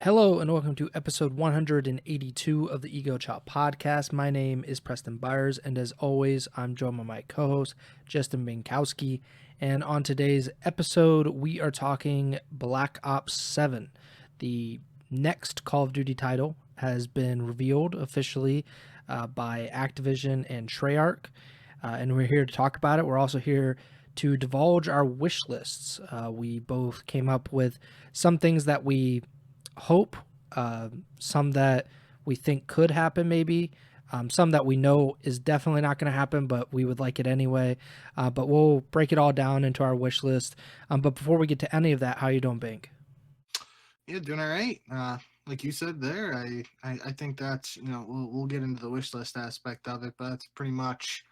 Hello and welcome to episode 182 of the Ego Chall Podcast. My name is Preston Byers, and as always, I'm joined by my co-host, Justin Binkowski. And on today's episode, we are talking Black Ops 7. The next Call of Duty title has been revealed officially by Activision and Treyarch, and we're here to talk about it. We're also here to divulge our wish lists. We both came up with some things that we hope, some that we think could happen maybe, some that we know is definitely not going to happen, but we would like it anyway. But we'll break it all down into our wish list. But before we get to any of that, how you doing, Bink? Yeah, doing all right. Like you said there, I think that's we'll get into the wish list aspect of it, but that's pretty much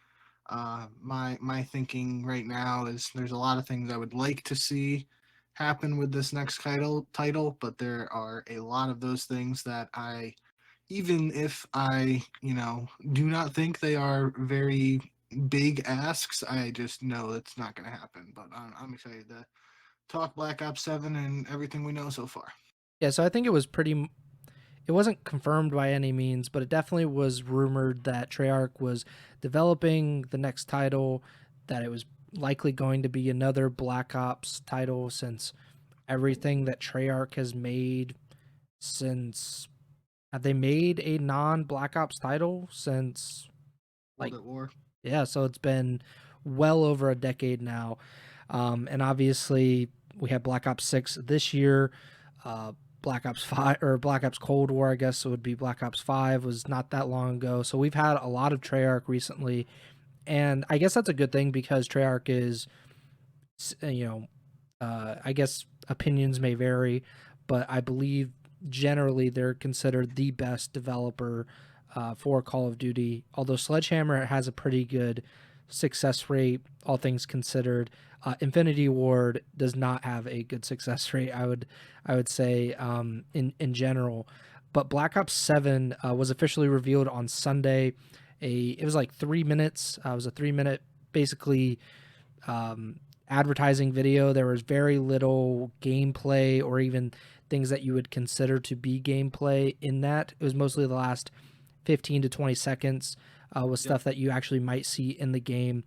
my thinking right now. Is there's a lot of things I would like to see happen with this next title, but there are a lot of those things that even if I do not think they are very big asks, I just know it's not going to happen. But I'm excited to talk Black Ops 7 and everything we know so far. Yeah, so I think it wasn't confirmed by any means, but it definitely was rumored that Treyarch was developing the next title, that it was likely going to be another Black Ops title, since everything that Treyarch has made since, have they made a non-Black Ops title since, like, World at War. yeah, so it's been well over a decade now. And obviously we had Black Ops 6 this year. Black Ops 5, or Black Ops Cold War, I guess it would be Black Ops 5, was not that long ago. So we've had a lot of Treyarch recently, and I guess that's a good thing because Treyarch is, I guess opinions may vary, but I believe generally they're considered the best developer for Call of Duty. Although Sledgehammer has a pretty good success rate, all things considered. Infinity Ward does not have a good success rate, I would say, in general. But Black Ops 7 was officially revealed on Sunday. It was like 3 minutes. It was a 3-minute, basically, advertising video. There was very little gameplay or even things that you would consider to be gameplay in that. It was mostly the last 15 to 20 seconds was stuff that you actually might see in the game.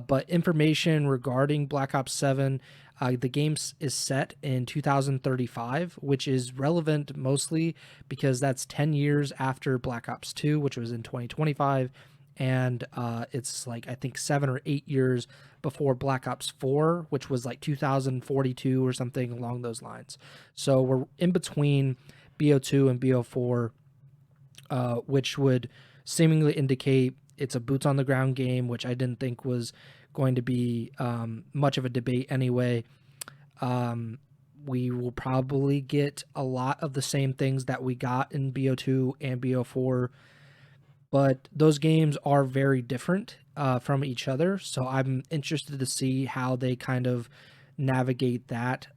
But information regarding Black Ops 7, the game is set in 2035, which is relevant mostly because that's 10 years after Black Ops 2, which was in 2025. And it's like, I think 7 or 8 years before Black Ops 4, which was like 2042 or something along those lines. So we're in between BO2 and BO4, which would seemingly indicate it's a boots on the ground game, which I didn't think was going to be much of a debate anyway. We will probably get a lot of the same things that we got in BO2 and BO4, but those games are very different from each other. So I'm interested to see how they kind of navigate that.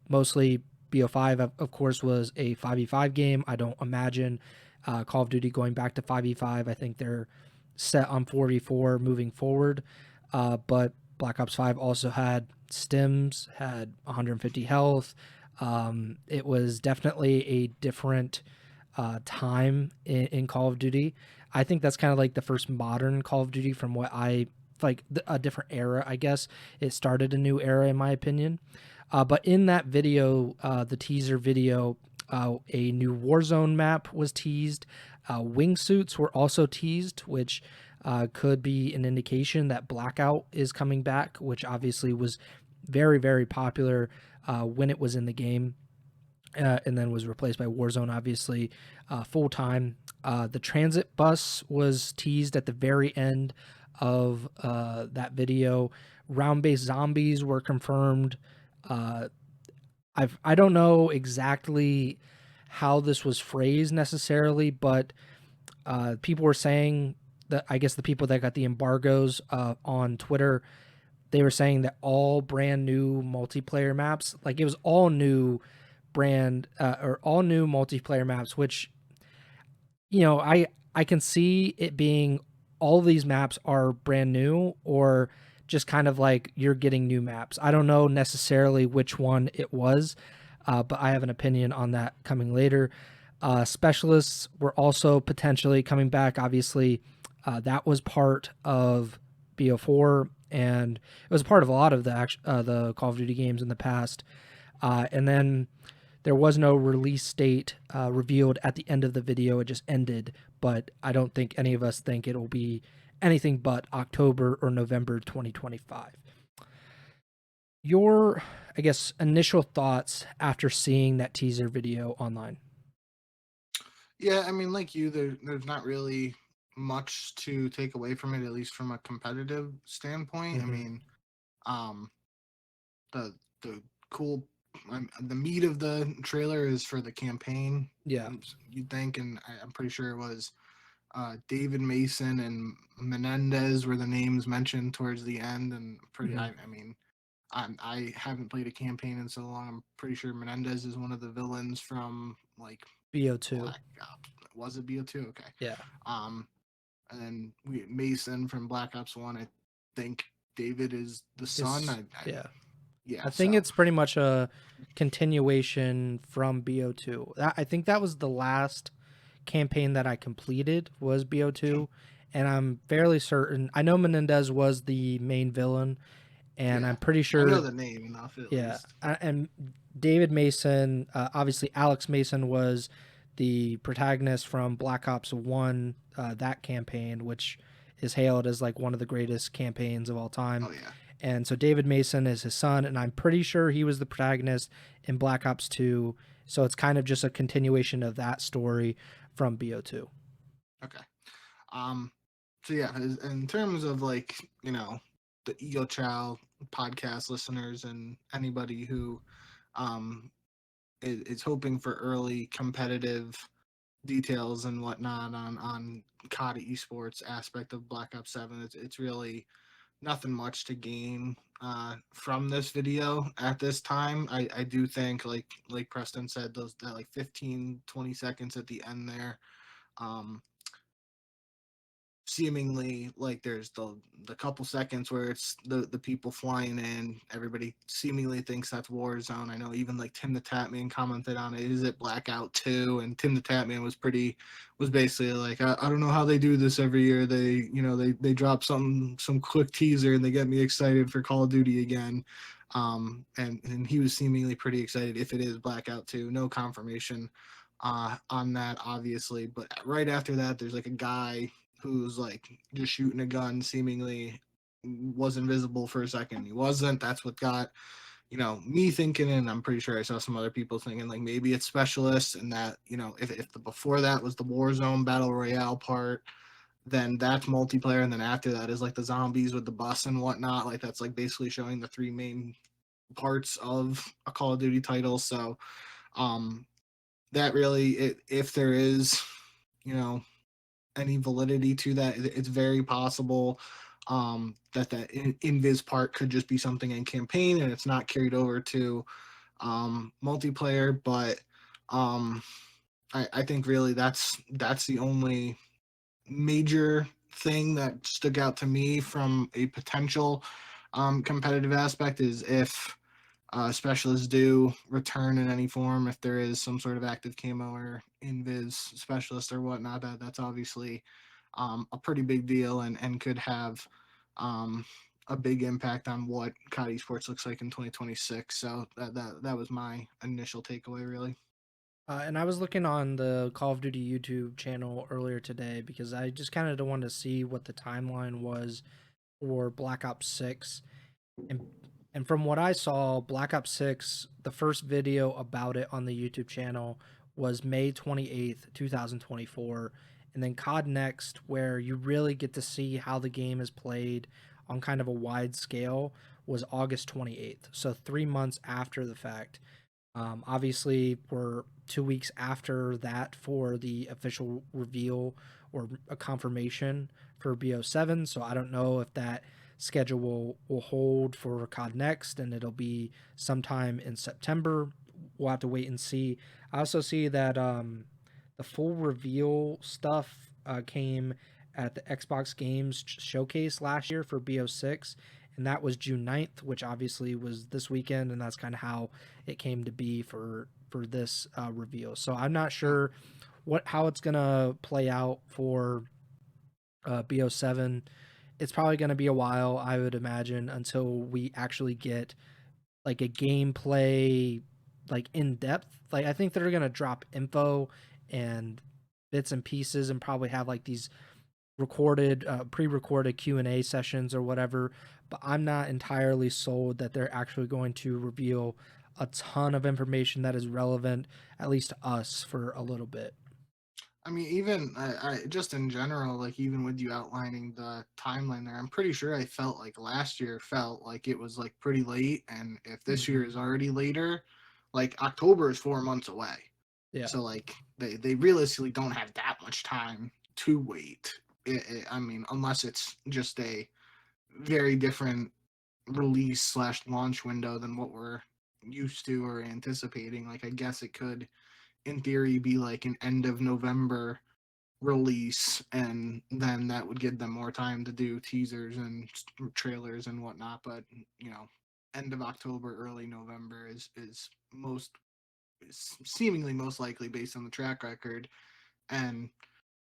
Mostly BO5, of course, was a 5v5 game. I don't imagine Call of Duty going back to 5v5. I think they're set on 4v4 moving forward. But Black Ops 5 also had stims, had 150 health. It was definitely a different time in Call of Duty. I think that's kind of like the first modern Call of Duty from what I like, a different era, I guess. It started a new era, in my opinion. But in that video, the teaser video, a new Warzone map was teased. Wingsuits were also teased, which could be an indication that Blackout is coming back, which obviously was very, very popular when it was in the game, and then was replaced by Warzone, obviously, full time. The transit bus was teased at the very end of that video. Round-based zombies were confirmed. I don't know exactly how this was phrased necessarily, but people were saying that, I guess the people that got the embargoes on Twitter, they were saying that all brand new multiplayer maps, like it was all new or all new multiplayer maps, which, I can see it being all these maps are brand new, or just kind of like you're getting new maps. I don't know necessarily which one it was, but I have an opinion on that coming later. Specialists were also potentially coming back. Obviously, that was part of BO4, and it was part of a lot of the Call of Duty games in the past. And then there was no release date revealed at the end of the video. It just ended, but I don't think any of us think it'll be anything but October or November 2025. Your, I guess, initial thoughts after seeing that teaser video online? Yeah, I mean, like you, there's not really much to take away from it, at least from a competitive standpoint. I Mm-hmm. mean, um, the the cool, the meat of the trailer is for the campaign. Yeah. You'd think, and I'm pretty sure it was David Mason and Menendez were the names mentioned towards the end, and pretty. Mm-hmm. I mean, I haven't played a campaign in so long. I'm pretty sure Menendez is one of the villains from like BO2. Black Ops. Was it BO2? Okay. Yeah. Um, and then Mason from Black Ops 1. I think David is the son. Yeah. Yeah. I think So it's pretty much a continuation from BO2. I think that was the last campaign that I completed was BO2, and I'm fairly certain. I know Menendez was the main villain, and yeah, I'm pretty I know sure. the name enough at Yeah, least. and David Mason, obviously Alex Mason was the protagonist from Black Ops 1, that campaign, which is hailed as like one of the greatest campaigns of all time. Oh yeah. And so David Mason is his son, and I'm pretty sure he was the protagonist in Black Ops 2. So it's kind of just a continuation of that story from BO2. Okay. Um. So yeah, in terms of like the Ego Chall podcast listeners and anybody who um is hoping for early competitive details and whatnot on COD esports aspect of Black Ops 7. It's really nothing much to gain from this video at this time. I do think like Preston said, that like 15-20 seconds at the end there, um, seemingly like there's the couple seconds where it's the people flying in. Everybody seemingly thinks that's Warzone. I know even like Tim the Tatman commented on it. Is it Blackout 2? And Tim the Tatman was basically like, I don't know how they do this every year. They drop some quick teaser and they get me excited for Call of Duty again. And he was seemingly pretty excited if it is Blackout 2. No confirmation on that, obviously. But right after that, there's like a guy who's like just shooting a gun, seemingly was invisible for a second. He wasn't. That's what got me thinking, and I'm pretty sure I saw some other people thinking like maybe it's specialists, and that if the before that was the Warzone battle royale part, then that's multiplayer, and then after that is like the zombies with the bus and whatnot. Like that's like basically showing the three main parts of a Call of Duty title. So um that really, if there is you know any validity to that, it's very possible that invis part could just be something in campaign and it's not carried over to multiplayer. But um, I think really that's the only major thing that stuck out to me from a potential competitive aspect, is if specialists do return in any form, if there is some sort of active camo or invis specialist or whatnot. That's obviously a pretty big deal, and could have a big impact on what COD Esports looks like in 2026. So that was my initial takeaway, really. And I was looking on the Call of Duty YouTube channel earlier today because I just kind of wanted to see what the timeline was for Black Ops 6. And and from what I saw, Black Ops 6, the first video about it on the YouTube channel was May 28th, 2024. And then COD Next, where you really get to see how the game is played on kind of a wide scale, was August 28th. So 3 months after the fact. Obviously, we're 2 weeks after that for the official reveal or a confirmation for BO7. So I don't know if that schedule will hold for COD Next, and it'll be sometime in September. We'll have to wait and see. I also see that the full reveal stuff came at the Xbox Games Showcase last year for BO6, and that was June 9th, which obviously was this weekend, and that's kind of how it came to be for this reveal. So I'm not sure how it's gonna play out for BO7. It's probably gonna be a while, I would imagine, until we actually get like a gameplay, like in depth. Like I think they're gonna drop info and bits and pieces, and probably have like these recorded, pre-recorded Q&A sessions or whatever. But I'm not entirely sold that they're actually going to reveal a ton of information that is relevant, at least to us, for a little bit. I mean, even I just in general, like even with you outlining the timeline there, I'm pretty sure I felt like last year felt like it was like pretty late, and if this year is already later, like October is 4 months away. Yeah. So like they realistically don't have that much time to wait. I mean, unless it's just a very different release slash launch window than what we're used to or anticipating. Like I guess it could, in theory, be like an end of November release, and then that would give them more time to do teasers and trailers and whatnot. But end of October, early November is seemingly most likely based on the track record, and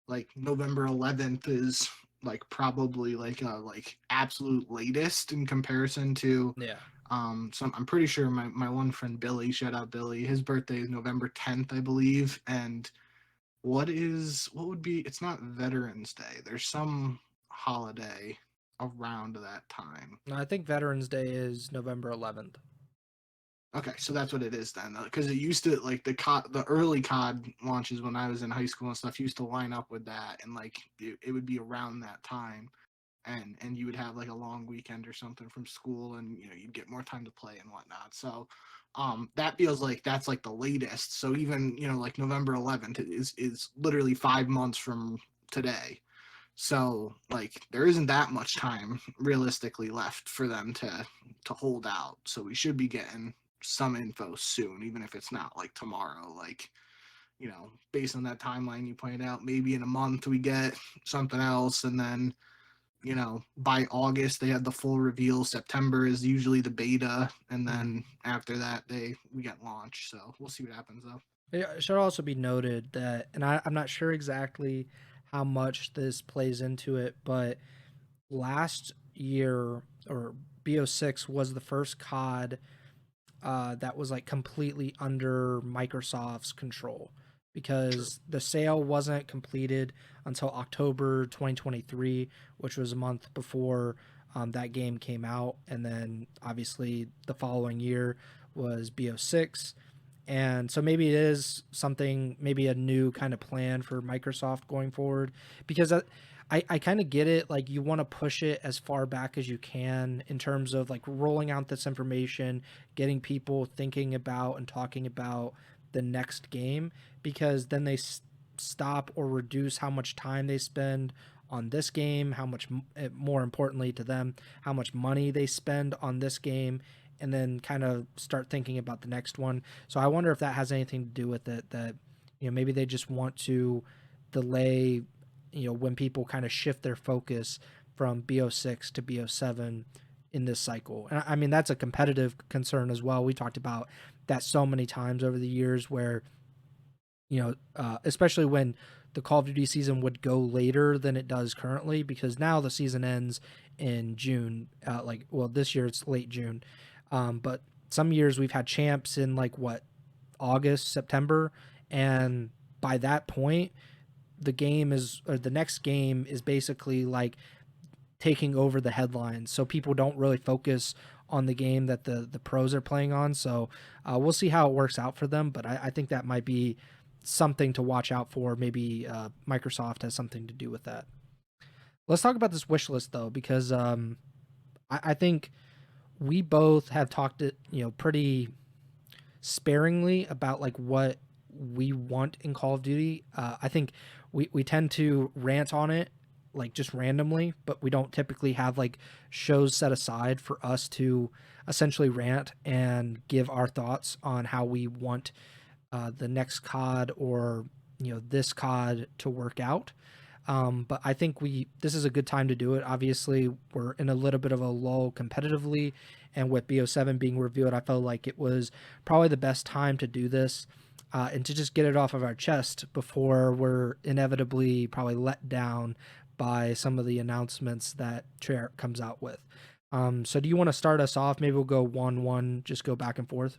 like November 11th is like probably like a like absolute latest in comparison to Yeah. so I'm pretty sure my one friend Billy, shout out Billy, his birthday is November 10th, I believe. And what would be, it's not Veterans Day. There's some holiday around that time. No, I think Veterans Day is November 11th. Okay, so that's what it is then, because it used to like the early COD launches when I was in high school and stuff used to line up with that, and like it would be around that time, and you would have like a long weekend or something from school, and you'd get more time to play and whatnot. So that feels like that's like the latest. So even like November 11th is literally 5 months from today. So like there isn't that much time realistically left for them to hold out. So we should be getting some info soon, even if it's not like tomorrow. Like based on that timeline you pointed out, maybe in a month we get something else, and then by August they had the full reveal. September is usually the beta, and then after that we get launch. So we'll see what happens though. It should also be noted that, and I'm not sure exactly how much this plays into it, but last year, or BO6 was the first COD that was like completely under Microsoft's control, True. because the sale wasn't completed until October 2023, which was a month before that game came out. And then obviously the following year was BO6. And so maybe it is something, maybe a new kind of plan for Microsoft going forward, because I kind of get it. Like you want to push it as far back as you can in terms of like rolling out this information, getting people thinking about and talking about the next game, because then they stop or reduce how much time they spend on this game, how much, more importantly to them, how much money they spend on this game, and then kind of start thinking about the next one. So I wonder if that has anything to do with it, that maybe they just want to delay, when people kind of shift their focus from BO6 to BO7 in this cycle. And I mean, that's a competitive concern as well. We talked about that so many times over the years, where especially when the Call of Duty season would go later than it does currently, because now the season ends in June. This year it's late June, but some years we've had champs in like August, September, and by that point, the next game is basically like taking over the headlines. So people don't really focus on the game that the pros are playing on. So we'll see how it works out for them. But I think that might be something to watch out for. Maybe Microsoft has something to do with that. Let's talk about this wish list though, because I think we both have talked it, pretty sparingly about like what we want in Call of Duty. I think we tend to rant on it like just randomly, but we don't typically have like shows set aside for us to essentially rant and give our thoughts on how we want the next COD, or this COD to work out. But I think this is a good time to do it. Obviously, we're in a little bit of a lull competitively, and with BO7 being revealed, I felt like it was probably the best time to do this, and to just get it off of our chest before we're inevitably probably let down by some of the announcements that Treyarch comes out with. So do you want to start us off? Maybe we'll go 1-1, just go back and forth.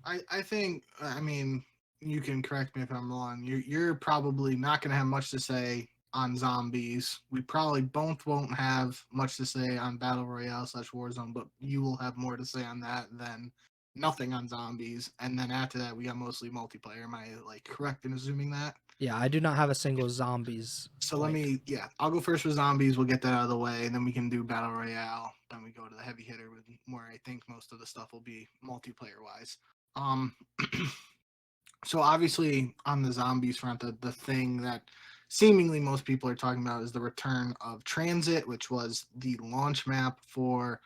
I think, I mean, you can correct me if I'm wrong. You're probably not going to have much to say on zombies. We probably both won't have much to say on Battle Royale / Warzone, but you will have more to say on that than nothing on zombies. And then after that, we got mostly multiplayer. Am I like correct in assuming that? Yeah, I do not have a single zombies. So I'll go first with zombies. We'll get that out of the way, and then we can do Battle Royale. Then we go to the heavy hitter with where I think most of the stuff will be multiplayer wise. Um, so obviously on the zombies front, the thing that seemingly most people are talking about is the return of Transit, which was the launch map for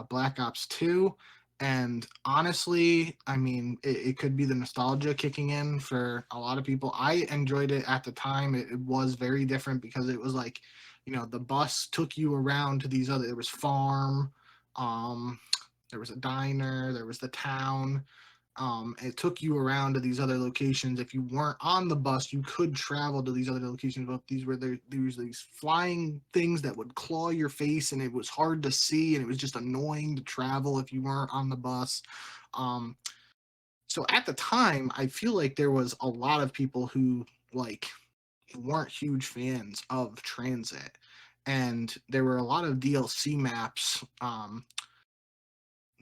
Black Ops 2. And honestly, I mean, it could be the nostalgia kicking in for a lot of people. I enjoyed it at the time. It was very different because it was like, the bus took you around to these other, there was farm, um, there was a diner, there was the town. It took you around to these other locations. If you weren't on the bus, you could travel to these other locations. But these were these flying things that would claw your face, and it was hard to see, and it was just annoying to travel if you weren't on the bus. Um, so at the time, I feel like there was a lot of people who like weren't huge fans of Transit, and there were a lot of DLC maps.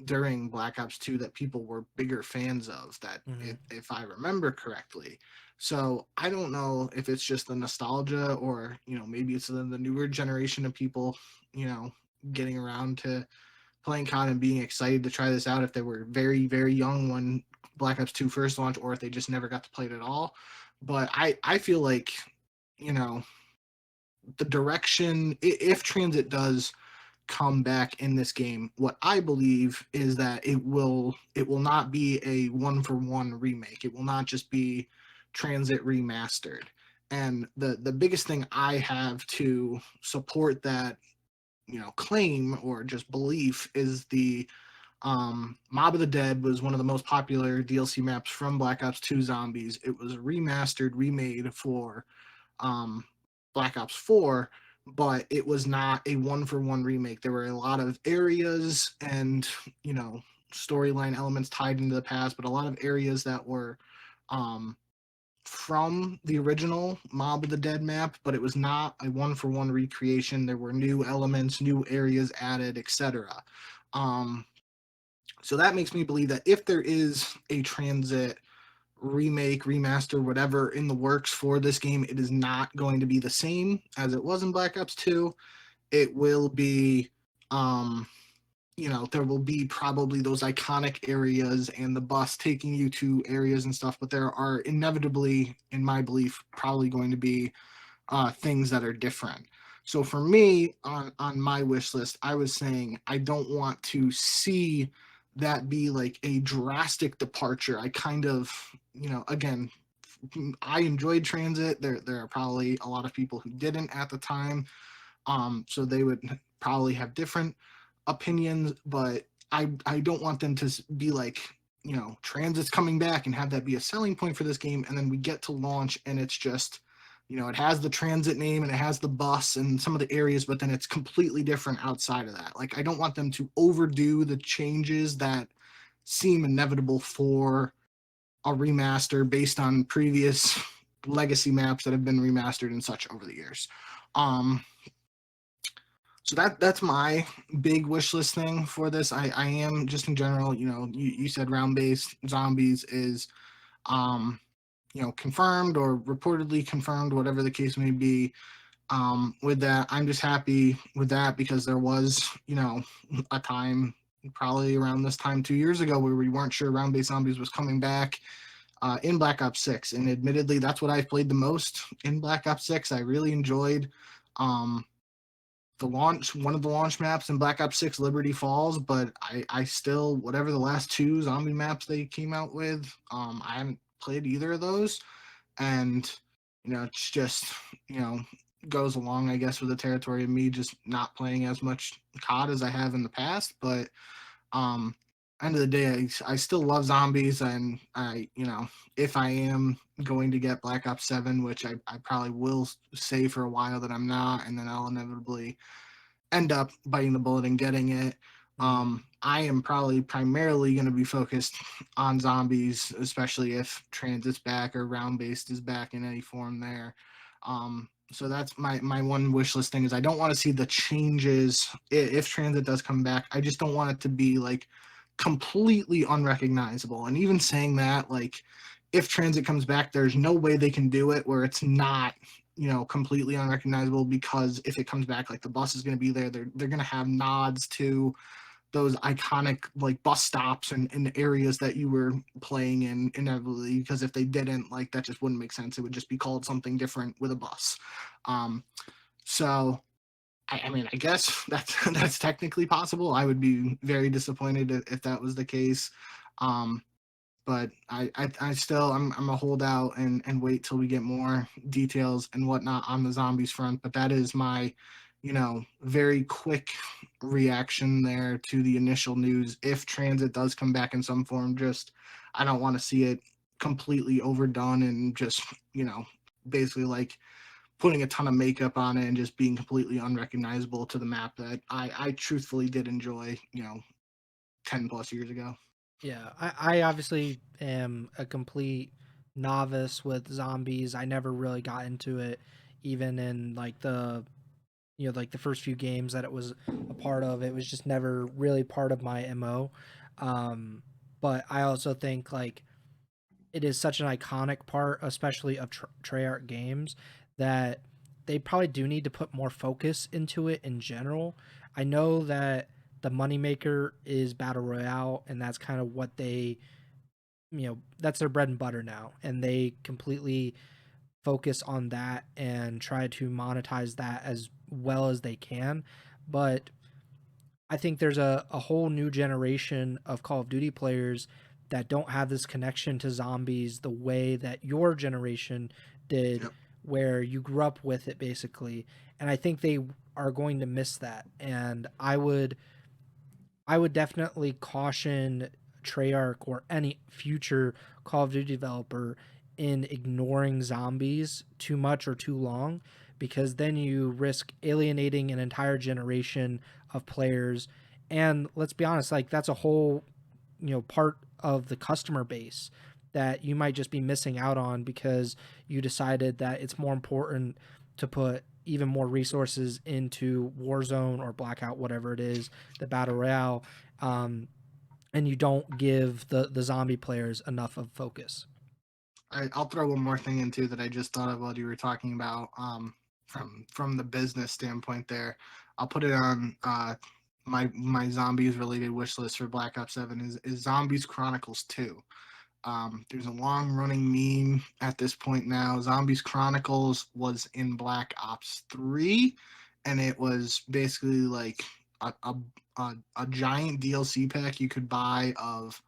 During Black Ops 2 that people were bigger fans of that Mhm. if I remember correctly. So I don't know if it's just the nostalgia or, maybe it's the newer generation of people, getting around to playing COD and being excited to try this out if they were very, very young when Black Ops 2 first launched or if they just never got to play it at all. But I feel like, you know, the direction, if Transit does come back in this game, what I believe is that it will not be a one for one remake. It will not just be Transit remastered. And the biggest thing I have to support that, claim or just belief is the Mob of the Dead was one of the most popular DLC maps from Black Ops 2 Zombies. It was remastered, remade for um, Black Ops 4, but it was not a one for one remake. There were a lot of areas and, storyline elements tied into the past, but a lot of areas that were um, from the original Mob of the Dead map, but it was not a one for one recreation. There were new elements, new areas added, etc. Um, so that makes me believe that if there is a Transit remake, remaster, whatever in the works for this game, it is not going to be the same as it was in Black Ops 2. It will be, um, there will be probably those iconic areas and the bus taking you to areas and stuff, but there are inevitably, in my belief, probably going to be things that are different. So for me, on my wish list, I was saying I don't want to see that be like a drastic departure. I kind of, again, I enjoyed Transit. There are probably a lot of people who didn't at the time, so they would probably have different opinions. But I don't want them to be like, Transit's coming back and have that be a selling point for this game, and then we get to launch and it's just, it has the Transit name and it has the bus and some of the areas, but then it's completely different outside of that. Like I don't want them to overdo the changes that seem inevitable for a remaster based on previous legacy maps that have been remastered and such over the years. Um, so that's my big wish list thing for this. I am just in general, you said round based zombies is confirmed or reportedly confirmed, whatever the case may be. With that, I'm just happy with that because there was, a time probably around this time 2 years ago where we weren't sure round based zombies was coming back in Black Ops 6. And admittedly, that's what I've played the most in Black Ops 6. I really enjoyed um, one of the launch maps in Black Ops 6, Liberty Falls, but I still, whatever the last two zombie maps they came out with, I haven't played either of those. And, it's just, goes along, I guess, with the territory of me just not playing as much COD as I have in the past. But um, end of the day, I still love zombies, and if I am going to get Black Ops 7, which I probably will say for a while that I'm not, and then I'll inevitably end up biting the bullet and getting it. Mm. I am probably primarily going to be focused on zombies, especially if Transit's back or round based is back in any form there. So that's my one wish list thing is I don't want to see the changes if Transit does come back. I just don't want it to be like completely unrecognizable. And even saying that, like if Transit comes back, there's no way they can do it where it's not completely unrecognizable, because if it comes back, like the bus is going to be there, they're going to have nods to those iconic like bus stops and areas that you were playing in inevitably, because if they didn't, like that just wouldn't make sense. It would just be called something different with a bus. So I mean, I guess that's technically possible. I would be very disappointed if that was the case. But I still I'm a holdout and wait till we get more details and whatnot on the zombies front. But that is my, very quick reaction there to the initial news. If Transit does come back in some form, just I don't want to see it completely overdone and just basically like putting a ton of makeup on it and just being completely unrecognizable to the map that I truthfully did enjoy 10 plus years ago. Yeah, I obviously am a complete novice with zombies. I never really got into it, even in like like the first few games that it was a part of. It was just never really part of my MO. Um, but I also think like it is such an iconic part, especially of Treyarch games, that they probably do need to put more focus into it in general. I know that the moneymaker is Battle Royale, and that's kind of what they, that's their bread and butter now. And they completely focus on that and try to monetize that as well as they can. But I think there's a whole new generation of Call of Duty players that don't have this connection to zombies the way that your generation did, Yep. where you grew up with it basically. And I think they are going to miss that. And I would definitely caution Treyarch or any future Call of Duty developer in ignoring zombies too much or too long, because then you risk alienating an entire generation of players. And let's be honest, like that's a whole, part of the customer base that you might just be missing out on because you decided that it's more important to put even more resources into Warzone or Blackout, whatever it is, the battle royale, um, and you don't give the zombie players enough of focus. I'll throw one more thing into that I just thought of while you were talking about from the business standpoint there. I'll put it on my zombies related wish list for Black Ops 7 is Zombies Chronicles 2. There's a long running meme at this point now. Zombies Chronicles was in Black Ops 3, and it was basically like a giant DLC pack you could buy of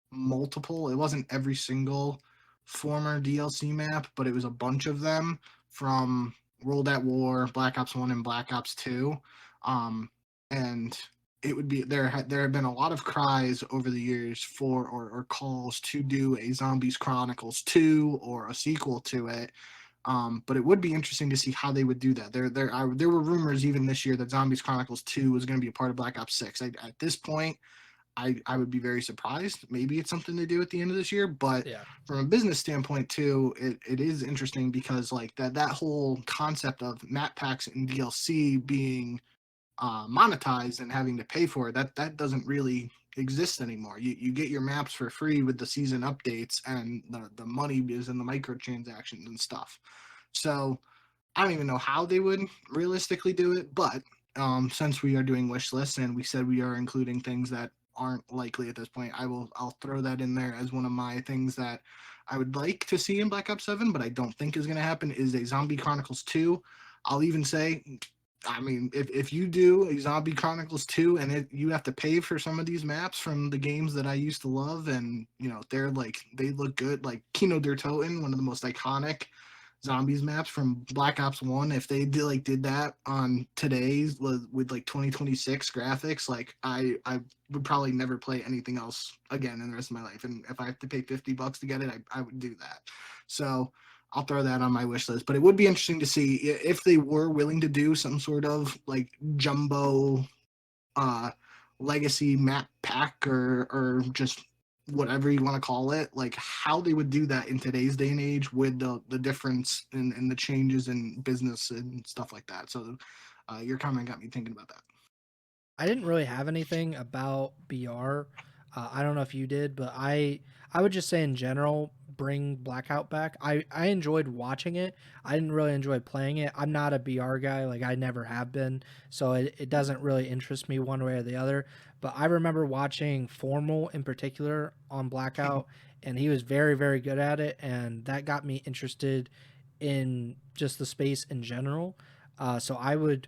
multiple. It wasn't every single former DLC map, but it was a bunch of them from World at War, Black Ops 1, and Black Ops 2. And it would be there have been a lot of cries over the years for or calls to do a Zombies Chronicles 2 or a sequel to it. But it would be interesting to see how they would do that. There were rumors even this year that Zombies Chronicles 2 was going to be a part of Black Ops 6. At this point, I would be very surprised. Maybe it's something they do at the end of this year, but Yeah. from a business standpoint too, it is interesting because like that whole concept of map packs and DLC being monetized and having to pay for it, that doesn't really exist anymore. You get your maps for free with the season updates, and the money is in the microtransactions and stuff. So I don't even know how they would realistically do it, but since we are doing wish lists and we said we are including things that aren't likely at this point, I'll throw that in there as one of my things that I would like to see in Black Ops 7, but I don't think is going to happen, is a Zombie Chronicles 2. I'll even say, I mean, if you do a Zombie Chronicles 2 and you have to pay for some of these maps from the games that I used to love, and they're like they look good, like Kino der Toten, one of the most iconic zombies maps from Black Ops 1, if they did that on today's with like 2026 graphics, like I would probably never play anything else again in the rest of my life. And if I have to pay $50 to get it, I would do that. So I'll throw that on my wish list. But it would be interesting to see if they were willing to do some sort of like jumbo uh legacy map pack or just whatever you want to call it, like how they would do that in today's day and age with the difference in the changes in business and stuff like that. So your comment got me thinking about that. I didn't really have anything about BR. I don't know if you did, but I would just say in general, bring Blackout back. I enjoyed watching it. I didn't really enjoy playing it. I'm not a BR guy, like I never have been, so it doesn't really interest me one way or the other. But I remember watching Formal in particular on Blackout, and he was very, very good at it, and that got me interested in just the space in general. So I would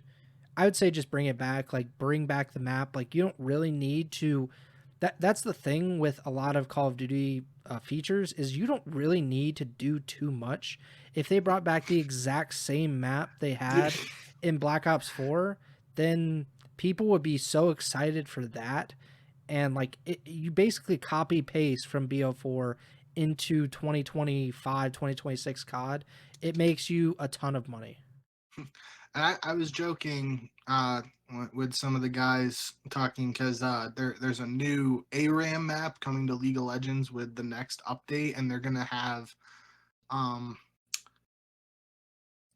say just bring it back, like bring back the map. Like you don't really need to. That's the thing with a lot of Call of Duty features is you don't really need to do too much. If they brought back the exact same map they Yeah. had in Black Ops 4, then people would be so excited for that. And like you basically copy paste from BO4 into 2025, 2026 COD. It makes you a ton of money. I was joking with some of the guys talking because there's a new ARAM map coming to League of Legends with the next update, and they're gonna have um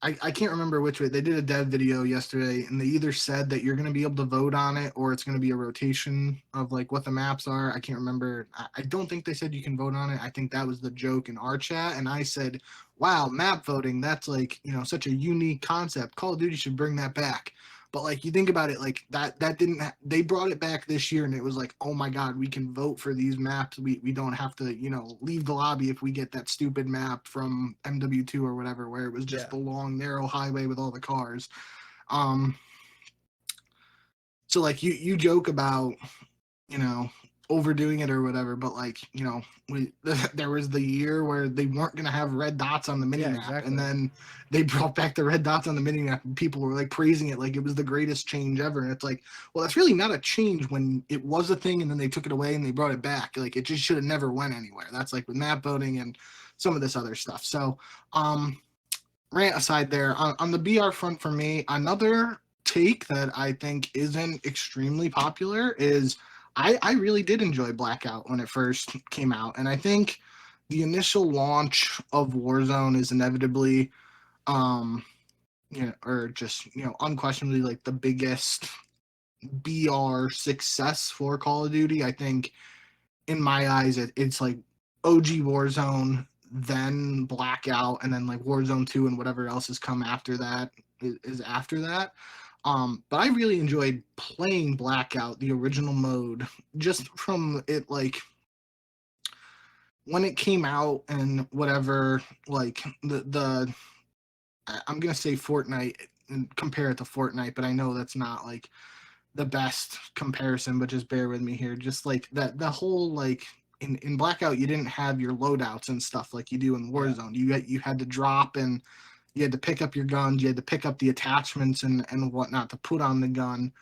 I can't remember which way. They did a dev video yesterday, and they either said that you're going to be able to vote on it or it's going to be a rotation of like what the maps are. I can't remember. I don't think they said you can vote on it. I think that was the joke in our chat. And I said, wow, map voting, that's like, such a unique concept. Call of Duty should bring that back. But like you think about it, like that didn't they brought it back this year, and it was like, oh my god, we can vote for these maps. We don't have to leave the lobby if we get that stupid map from MW2 or whatever, where it was just Yeah. the long narrow highway with all the cars. Um, so like you joke about you know, overdoing it or whatever. But like, there was the year where they weren't gonna have red dots on the mini Yeah, map, and exactly. then they brought back the red dots on the mini map, and people were like praising it like it was the greatest change ever. And it's like, well, that's really not a change when it was a thing, and then they took it away and they brought it back. Like it just should have never went anywhere. That's like with map voting and some of this other stuff. So, rant aside there, on the BR front for me, another take that I think isn't extremely popular is I really did enjoy Blackout when it first came out. And I think the initial launch of Warzone is inevitably, or just, unquestionably like the biggest BR success for Call of Duty. I think in my eyes, it's like OG Warzone, then Blackout, and then like Warzone 2 and whatever else has come after that is after that. But I really enjoyed playing Blackout, the original mode, just from it like when it came out and whatever, like the I'm gonna say Fortnite and compare it to Fortnite, but I know that's not like the best comparison, but just bear with me here. Just like that, the whole like in Blackout, you didn't have your loadouts and stuff like you do in Yeah. Warzone. You had to drop and you had to pick up your guns. You had to pick up the attachments and whatnot to put on the gun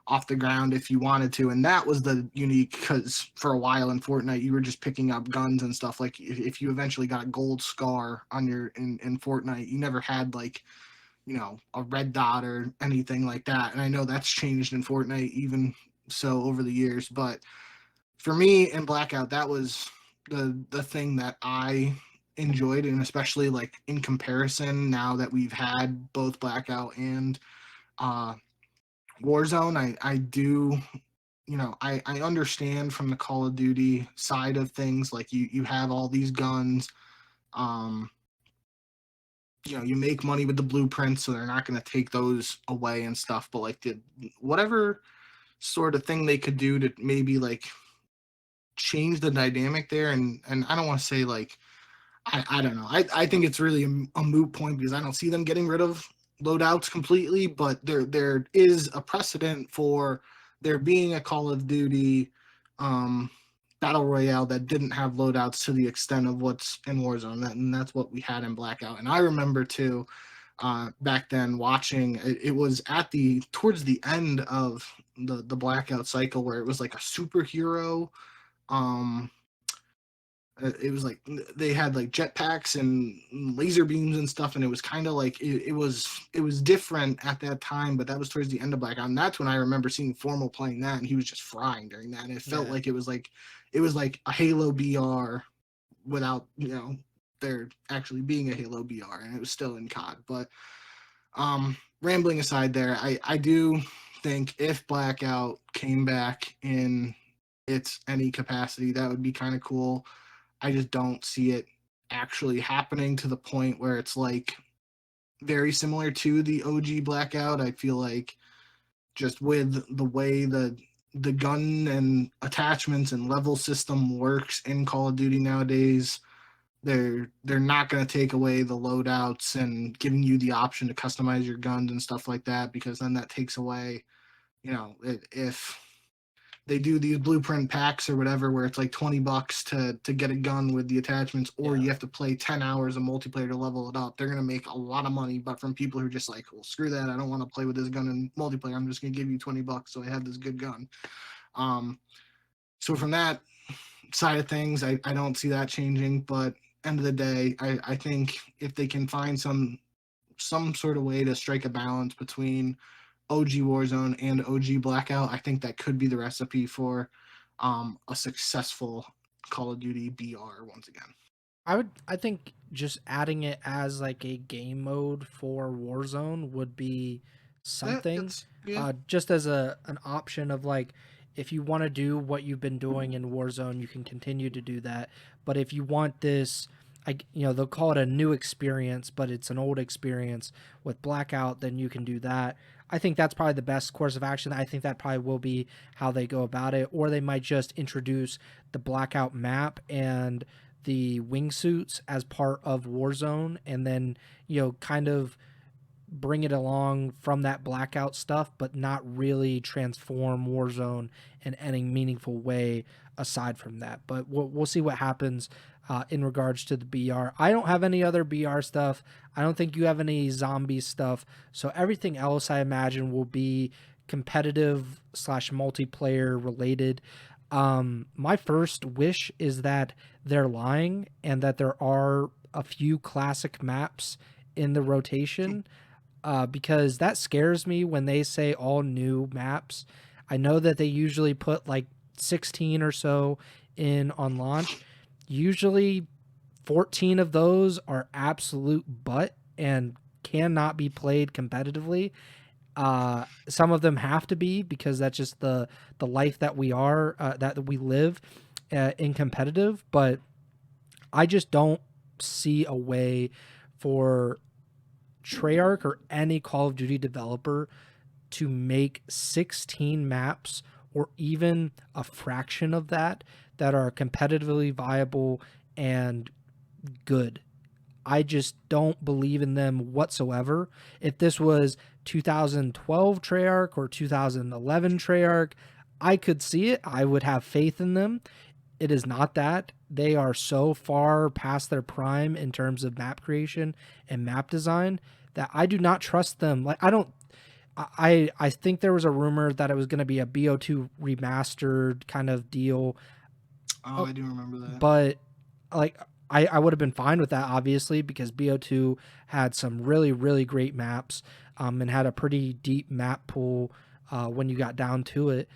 off the ground if you wanted to. And that was the unique because for a while in Fortnite, you were just picking up guns and stuff. Like if you eventually got a gold scar on your in Fortnite, you never had like a red dot or anything like that. And I know that's changed in Fortnite even so over the years. But for me in Blackout, that was the thing that I enjoyed, and especially like in comparison now that we've had both Blackout and uh Warzone, I do I understand from the Call of Duty side of things, like you have all these guns. um you make money with the blueprints, so they're not going to take those away and stuff. But like, whatever sort of thing they could do to maybe like change the dynamic there, and I don't want to say like I don't know. I think it's really a moot point because I don't see them getting rid of loadouts completely. But there is a precedent for there being a Call of Duty um battle royale that didn't have loadouts to the extent of what's in Warzone, and that's what we had in Blackout. And I remember too, back then watching it was at the towards the end of the Blackout cycle where it was like a superhero. Um, it was like they had like jetpacks and laser beams and stuff, and it was kind of like it was different at that time. But that was towards the end of Blackout, and that's when I remember seeing Formal playing that, and he was just frying during that, and it felt like it was like a Halo BR without there actually being a Halo BR, and it was still in COD. But rambling aside, there, I do think if Blackout came back in its any capacity, that would be kind of cool. I just don't see it actually happening to the point where it's like very similar to the OG Blackout. I feel like just with the way the gun and attachments and level system works in Call of Duty nowadays, they're not going to take away the loadouts and giving you the option to customize your guns and stuff like that, because then that takes away, if they do these blueprint packs or whatever where it's like $20 to get a gun with the attachments, or you have to play 10 hours of multiplayer to level it up. They're going to make a lot of money, but from people who are just like, well, screw that, I don't want to play with this gun in multiplayer, I'm just going to give you $20 so I have this good gun. So from that side of things, I don't see that changing, but end of the day, I think if they can find some sort of way to strike a balance between OG Warzone and OG Blackout, I think that could be the recipe for a successful Call of Duty BR once again. I think just adding it as like a game mode for Warzone would be something. Just as an option of like, if you want to do what you've been doing in Warzone, you can continue to do that. But if you want this, they'll call it a new experience, but it's an old experience with Blackout, then you can do that. I think that's probably the best course of action. I think that probably will be how they go about it. Or they might just introduce the Blackout map and the wingsuits as part of Warzone, and then kind of bring it along from that Blackout stuff, but not really transform Warzone in any meaningful way aside from that. But we'll see what happens in regards to the BR. I don't have any other BR stuff. I don't think you have any zombie stuff. So everything else I imagine will be competitive / multiplayer related. My first wish is that they're lying and that there are a few classic maps in the rotation, because that scares me when they say all new maps. I know that they usually put like 16 or so in on launch. Usually 14 of those are absolute butt and cannot be played competitively. Some of them have to be, because that's just the life that we are, that we live in competitive. But I just don't see a way for Treyarch or any Call of Duty developer to make 16 maps or even a fraction of that are competitively viable and good. I just don't believe in them whatsoever. If this was 2012 Treyarch or 2011 Treyarch, I could see it. I would have faith in them. It is not that. They are so far past their prime in terms of map creation and map design that I do not trust them. Like, I think there was a rumor that it was going to be a BO2 remastered kind of deal. Oh, I do remember that. But like, I would have been fine with that, obviously, because BO2 had some really, really great maps, and had a pretty deep map pool when you got down to it.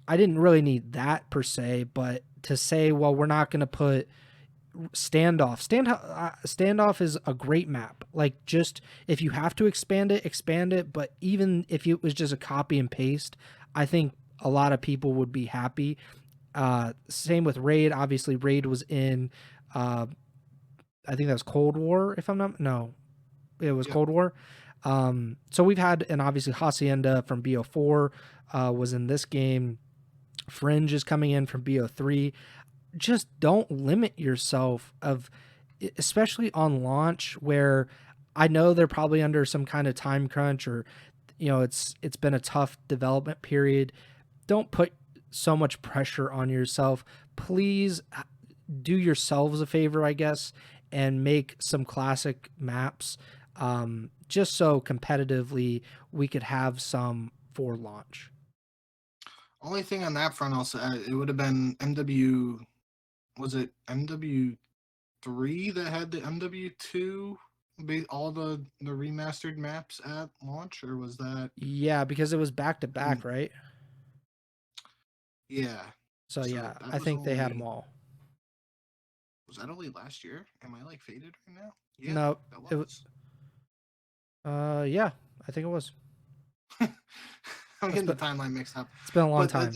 I didn't really need that per se, but to say, well, we're not going to put Standoff. Standoff is a great map. Like, just if you have to expand it. But even if it was just a copy and paste, I think a lot of people would be happy. Same with Raid. Obviously, Raid was in, I think that was Cold War. If I'm not, no, it was Cold War. So we've had, and obviously Hacienda from BO4 was in this game. Fringe is coming in from BO3. Just don't limit yourself, especially on launch, where I know they're probably under some kind of time crunch, or it's been a tough development period. Don't put so much pressure on yourself. please do yourselves a favor, I guess, and make some classic maps, just so competitively we could have some for launch. Only thing on that front, I'll say it would have been MW. Was it MW3 that had the MW2? All the remastered maps at launch, or was that? Yeah, because it was back to back, right? Yeah. So So yeah, that I was think they had them only. all. Was that only last year? Am I like faded right now? Yeah, No, that it was. was. Yeah, I think it was. I'm It's getting the been timeline mixed up, it's been a long but time.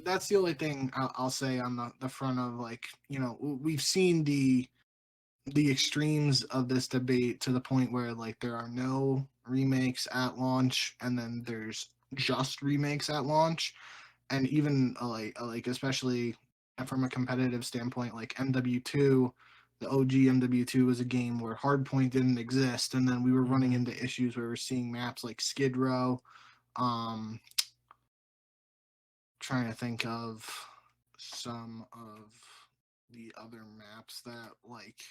that's the only thing I'll say on the front of, like, we've seen the extremes of this debate to the point where, like, there are no remakes at launch, and then there's just remakes at launch, and even like especially from a competitive standpoint, like MW2. The OG MW2 was a game where Hardpoint didn't exist, and then we were running into issues where we're seeing maps like Skid Row. um Trying to think of some of the other maps that, like,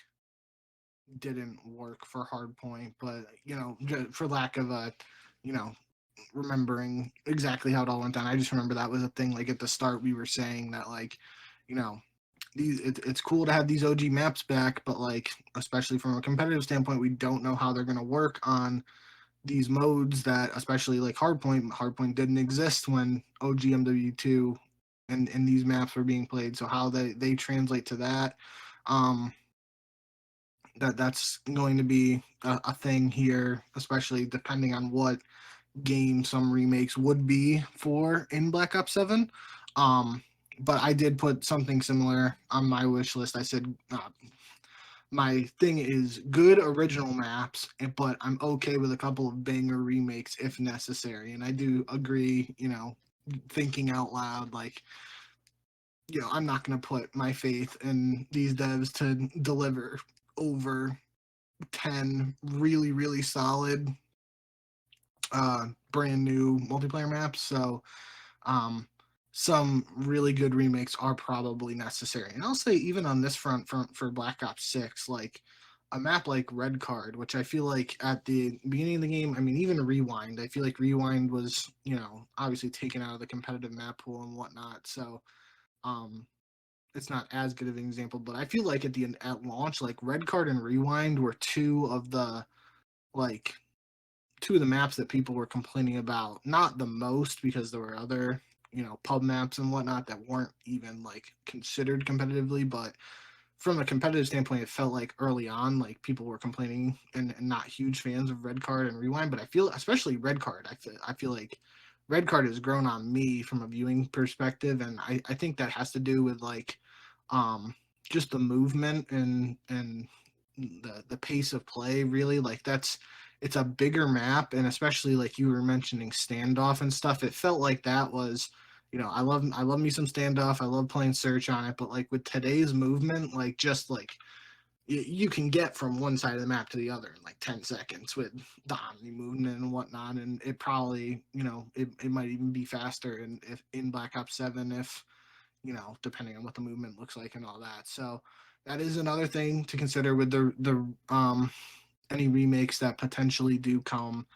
didn't work for Hardpoint, but for lack of you know remembering exactly how it all went down, I just remember that was a thing. Like, at the start, we were saying that, like, you know it's cool to have these OG maps back, but, like, especially from a competitive standpoint, we don't know how they're going to work on these modes that, especially like Hardpoint didn't exist when OGMW2 and these maps were being played. So how they translate to that, um, that's going to be a thing here, especially depending on what game some remakes would be for in Black Ops 7. Um, but I did put something similar on my wish list. I said, my thing is good original maps, but I'm okay with a couple of banger remakes if necessary. And I do agree, thinking out loud, like, I'm not going to put my faith in these devs to deliver over 10 really, really solid, brand new multiplayer maps. So, um, some really good remakes are probably necessary. And I'll say, even on this front, for Black Ops 6, like a map like Red Card, which I feel like at the beginning of the game, I mean, even Rewind, I feel like Rewind was, obviously taken out of the competitive map pool and whatnot. So, um, it's not as good of an example, but I feel like at launch, like Red Card and Rewind were like two of the maps that people were complaining about, not the most, because there were other, pub maps and whatnot that weren't even, like, considered competitively, but from a competitive standpoint, it felt like early on, like, people were complaining and not huge fans of Red Card and Rewind. But I feel, especially Red Card, I feel like Red Card has grown on me from a viewing perspective, and I think that has to do with, like, um just the movement and the pace of play, really. Like, it's a bigger map, and especially, like you were mentioning, standoff and stuff, it felt like that was, I love me some standoff, I love playing search on it, but, like, with today's movement, like, just like you can get from one side of the map to the other in like 10 seconds with the omni movement and whatnot, and it probably, it might even be faster in Black Ops 7, if, depending on what the movement looks like and all that. So that is another thing to consider with the any remakes that potentially do come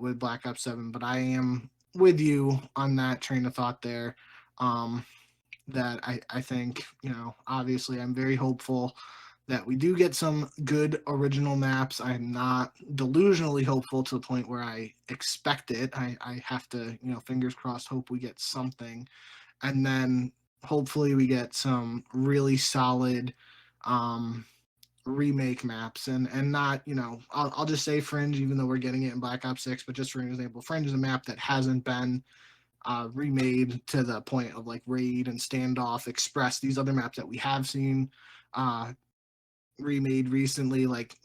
with Black Ops 7. But I am with you on that train of thought there. That I think, obviously, I'm very hopeful that we do get some good original maps. I'm not delusionally hopeful to the point where I expect it. I have to, fingers crossed, hope we get something. And then hopefully we get some really solid remake maps, and not, I'll just say Fringe, even though we're getting it in Black Ops 6, but just for an example, Fringe is a map that hasn't been remade to the point of, like, Raid and Standoff, Express, these other maps that we have seen uh, remade recently. Like,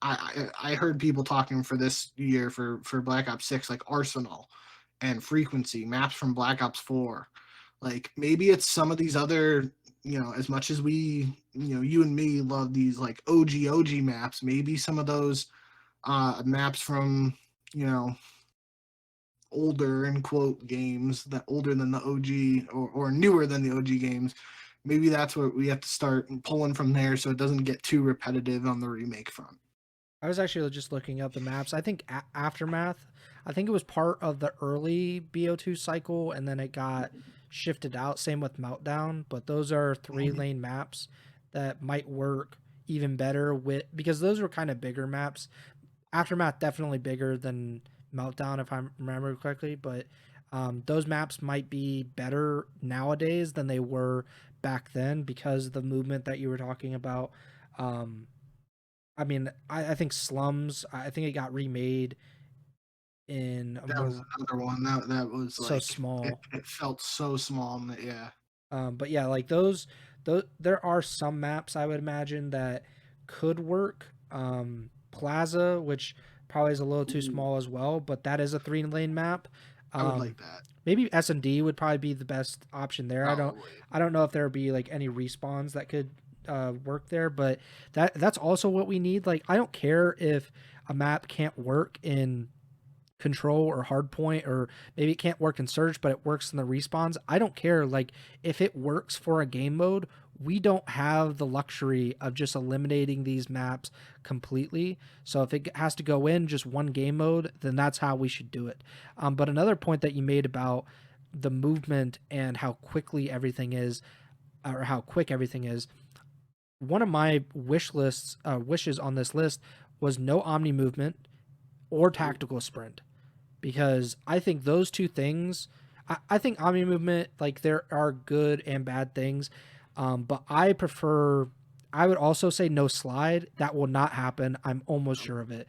I heard people talking for this year for Black Ops 6, like Arsenal and Frequency, maps from Black Ops 4. Like, maybe it's some of these other, as much as we, you and me love these, like, OG maps, maybe some of those maps from, older, in quote, games, that older than the OG, or newer than the OG games, maybe that's what we have to start pulling from there so it doesn't get too repetitive on the remake front. I was actually just looking up the maps. I think Aftermath, I think it was part of the early BO2 cycle and then it got shifted out. Same with Meltdown, but those are 3-lane maps that might work even better with because those were kind of bigger maps. Aftermath definitely bigger than Meltdown if I remember correctly, but those maps might be better nowadays than they were back then because of the movement that you were talking about. Um, I mean, I think Slums. I think it got remade in a That was more another one that was so like small. it felt so small. Yeah, But yeah, like those there are some maps I would imagine that could work. Plaza, which probably is a little too ooh, small as well, but that is a 3-lane map. I would Um, like that maybe S&D would probably be the best option there. probably. I don't know if there would be like any respawns that could work there, but that's also what we need. Like I don't care if a map can't work in control or hard point, or maybe it can't work in search but it works in the respawns. I don't care. Like if it works for a game mode, we don't have the luxury of just eliminating these maps completely. So if it has to go in just one game mode, then that's how we should do it. But another point that you made about the movement and how quickly everything is, or how quick everything is, one of my wishes on this list was no omni movement or Ooh, tactical sprint, because I think those two things, I think omni movement, like there are good and bad things, but I would also say no slide. That will not happen. I'm almost nope. sure of it.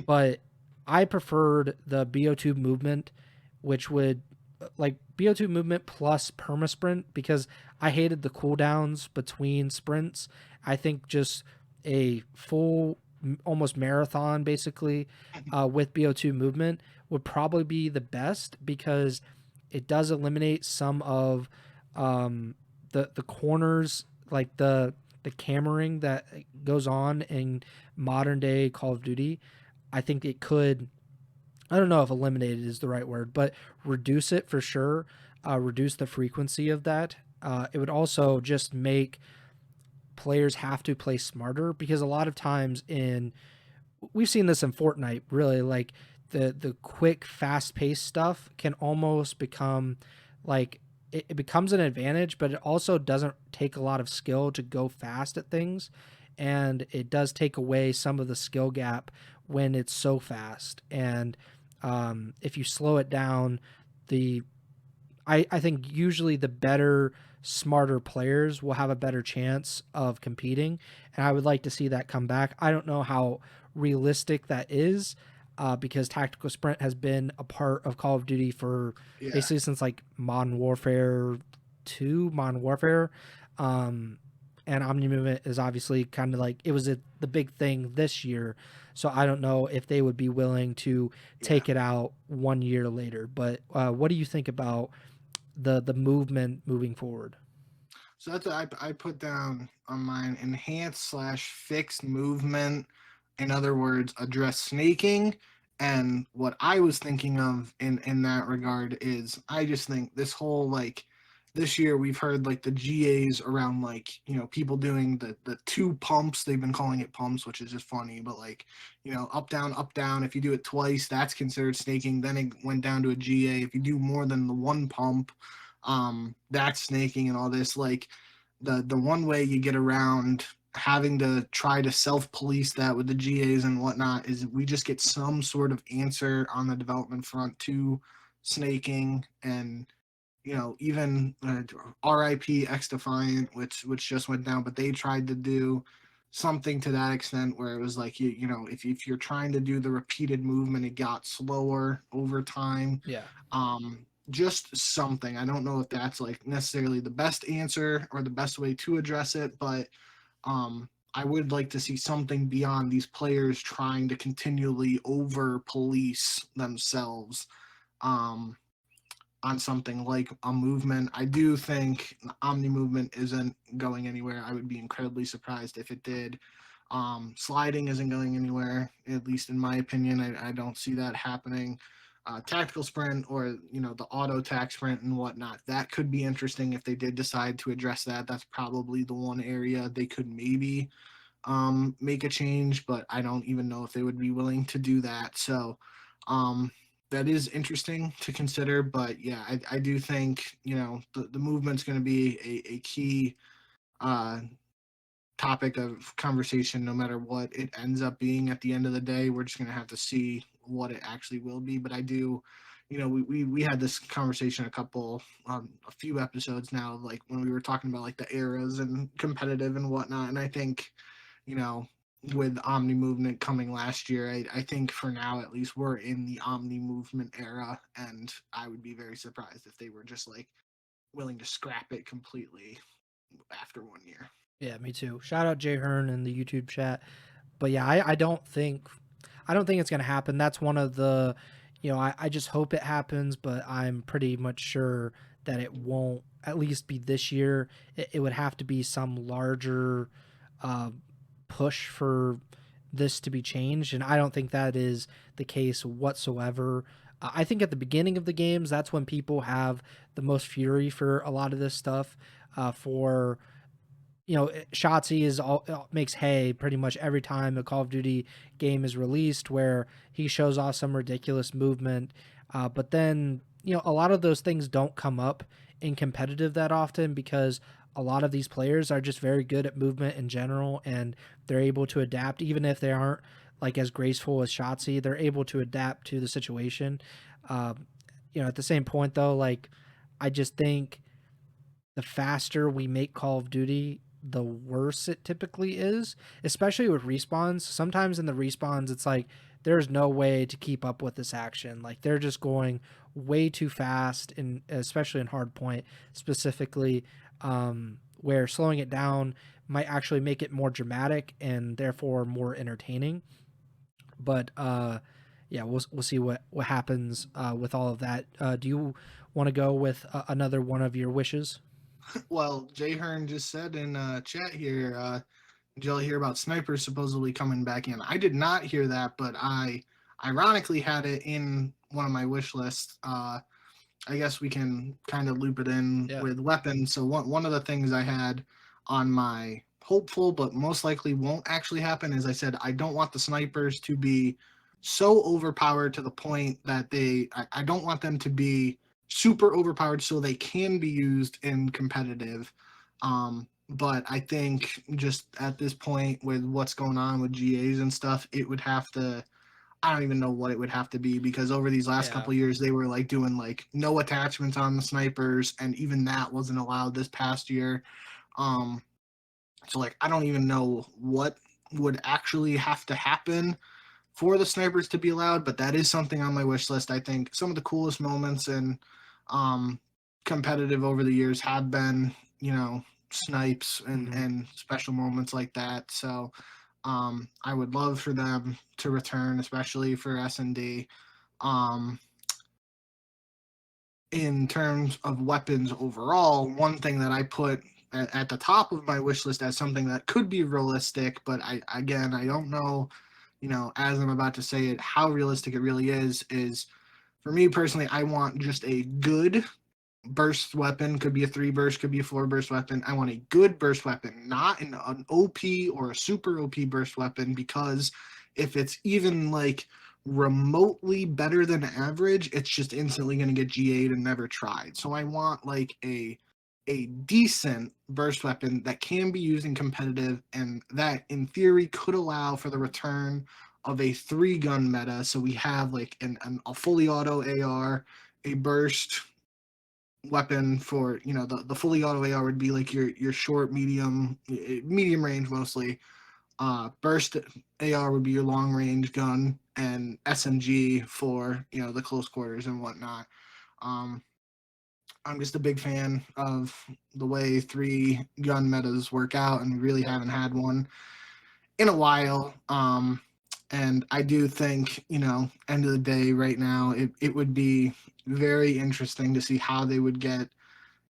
But I preferred the BO2 movement, which would like BO2 movement plus perma sprint, because I hated the cooldowns between sprints. I think just a full almost marathon basically with BO2 movement would probably be the best, because it does eliminate some of the corners, like the cammering that goes on in modern day Call of Duty. I think it could, I don't know if eliminated is the right word, but reduce it for sure. Reduce the frequency of that. It would also just make players have to play smarter, because a lot of times in, we've seen this in Fortnite really, like the quick fast paced stuff can almost become like it becomes an advantage, but it also doesn't take a lot of skill to go fast at things, and it does take away some of the skill gap when it's so fast. And if you slow it down, the I think usually the better, smarter players will have a better chance of competing. And I would like to see that come back. I don't know how realistic that is, because tactical sprint has been a part of Call of Duty for Yeah, basically since like Modern Warfare 2, Modern Warfare. Um, and Omni Movement is obviously kind of like, it was the big thing this year. So I don't know if they would be willing to yeah. take it out 1 year later. But what do you think about the movement moving forward? So that's what I put down on mine: enhanced slash fixed movement. In other words, address snaking. And what I was thinking of in that regard is I just think this whole like this year we've heard like the GAs around like people doing the two pumps. They've been calling it pumps, which is just funny, but like up down up down. If you do it twice, that's considered snaking. Then it went down to a GA. If you do more than the one pump, that's snaking and all this. Like the one way you get around having to try to self-police that with the GAs and whatnot is we just get some sort of answer on the development front to snaking. And even RIP X Defiant, which just went down, but they tried to do something to that extent where it was like if you're trying to do the repeated movement, it got slower over time. Yeah. Just something. I don't know if that's like necessarily the best answer or the best way to address it, but I would like to see something beyond these players trying to continually over police themselves. Um, on something like a movement. I do think Omni movement isn't going anywhere. I would be incredibly surprised if it did. Sliding isn't going anywhere, at least in my opinion. I don't see that happening. tactical sprint or the auto tac sprint and whatnot. That could be interesting if they did decide to address that. That's probably the one area they could maybe make a change, but I don't even know if they would be willing to do that. So um, that is interesting to consider. But yeah, I do think the movement's going to be a key uh, topic of conversation no matter what it ends up being at the end of the day. We're just going to have to see what it actually will be. But I do, we had this conversation a few episodes now, like when we were talking about like the eras and competitive and whatnot. And I think, you know, with Omni movement coming last year, I think for now at least we're in the Omni movement era, and I would be very surprised if they were just like willing to scrap it completely after 1 year. Yeah, me too. Shout out Jay Hearn in the YouTube chat. But yeah, I don't think it's gonna happen. That's one of the, I just hope it happens, but I'm pretty much sure that it won't. At least be this year. It would have to be some larger uh, push for this to be changed, and I don't think that is the case whatsoever. I think at the beginning of the games, that's when people have the most fury for a lot of this stuff. For Shotzi is all makes hay pretty much every time a Call of Duty game is released, where he shows off some ridiculous movement. But then a lot of those things don't come up in competitive that often because a lot of these players are just very good at movement in general, and they're able to adapt even if they aren't like as graceful as Shotzi. They're able to adapt to the situation. At the same point though, like I just think the faster we make Call of Duty, the worse it typically is, especially with respawns. Sometimes in the respawns, it's like there's no way to keep up with this action. Like they're just going way too fast, and especially in hardpoint specifically, where slowing it down might actually make it more dramatic and therefore more entertaining. But yeah, we'll see what happens with all of that. Do you want to go with another one of your wishes? Well, Jay Hearn just said in chat here, did y'all hear about snipers supposedly coming back in? I did not hear that, but I ironically had it in one of my wish lists. I guess we can kind of loop it in Yeah. with weapons. So one of the things I had on my hopeful but most likely won't actually happen is I said I don't want the snipers to be so overpowered to the point that I don't want them to be super overpowered so they can be used in competitive. But I think just at this point with what's going on with GAs and stuff, it would have to, I don't even know what it would have to be, because over these last Yeah. couple of years they were like doing like no attachments on the snipers, and even that wasn't allowed this past year. Um, so like I don't even know what would actually have to happen for the snipers to be allowed, but that is something on my wish list. I think some of the coolest moments in um, competitive over the years have been, snipes and Hmm. and special moments like that. So I would love for them to return, especially for S&D. Um, in terms of weapons overall, one thing that I put at the top of my wish list as something that could be realistic, but I don't know, as I'm about to say it, how realistic it really is for me personally, I want just a good burst weapon. Could be a 3 burst, could be a 4 burst weapon. I want a good burst weapon, not an OP or a super OP burst weapon, because if it's even like remotely better than average, it's just instantly going to get GA'd and never tried. So I want like a decent burst weapon that can be used in competitive, and that in theory could allow for the return of a 3 gun meta. So we have like a fully auto AR, a burst weapon for the fully auto AR would be like your short, medium range mostly. Burst AR would be your long range gun, and SMG for the close quarters and whatnot. Um, I'm just a big fan of the way 3 gun metas work out, and we really Yep. haven't had one in a while. And I do think, end of the day, right now, it would be very interesting to see how they would get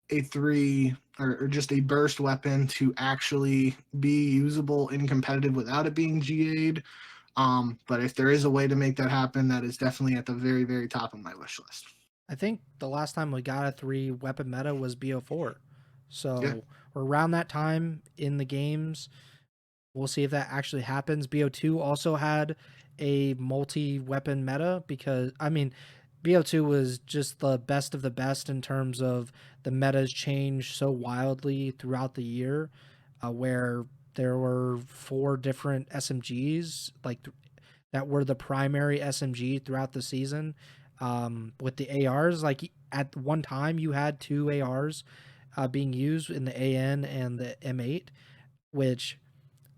a 3 or just a burst weapon to actually be usable in competitive without it being GA'd. But if there is a way to make that happen, that is definitely at the very, very top of my wish list. I think the last time we got a 3-weapon meta was BO4. Yeah. So we're around that time in the games. We'll see if that actually happens. BO2 also had a multi-weapon meta because, I mean, BO2 was just the best of the best in terms of the metas changed so wildly throughout the year, where there were 4 different SMGs that were the primary SMG throughout the season. With the ARs, like at one time you had 2 ARs being used in the AN and the M8, which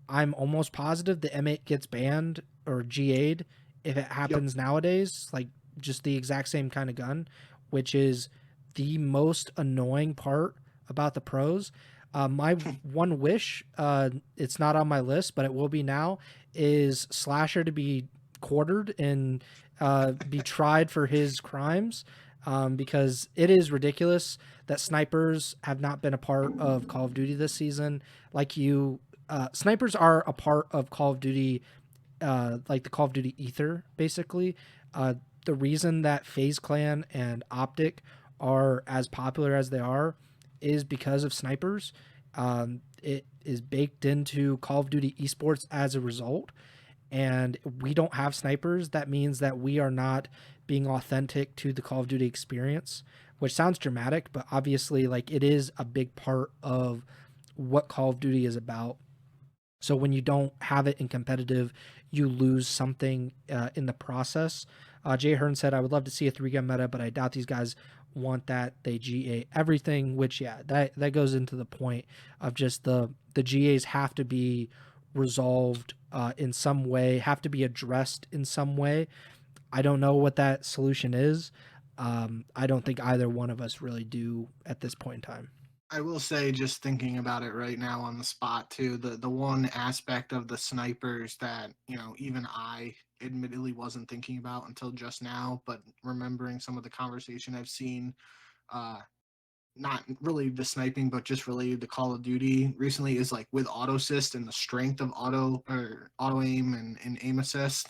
I'm almost positive the M8 gets banned or GA'd if it Yep. happens nowadays, like just the exact same kind of gun, which is the most annoying part about the pros. My one wish, it's not on my list, but it will be now, is Slasher to be quartered and be tried for his crimes. Because it is ridiculous that snipers have not been a part of Call of Duty this season. Like snipers are a part of Call of Duty, like the Call of Duty ether, basically. The reason that FaZe Clan and Optic are as popular as they are is because of snipers. It is baked into Call of Duty esports as a result. And we don't have snipers. That means that we are not being authentic to the Call of Duty experience, which sounds dramatic, but obviously, like, it is a big part of what Call of Duty is about. So when you don't have it in competitive, you lose something in the process. Jay Hearn said, "I would love to see a 3-gun meta, but I doubt these guys want that. They GA everything." Which, yeah, that goes into the point of just the GAs have to be resolved in some way, have to be addressed in some way. I don't know what that solution is. I don't think either one of us really do at this point in time. I will say, just thinking about it right now on the spot too, the one aspect of the snipers that, even I admittedly wasn't thinking about until just now, but remembering some of the conversation I've seen, uh, not really the sniping, but just related to Call of Duty recently, is like with auto assist and the strength of auto aim and aim assist.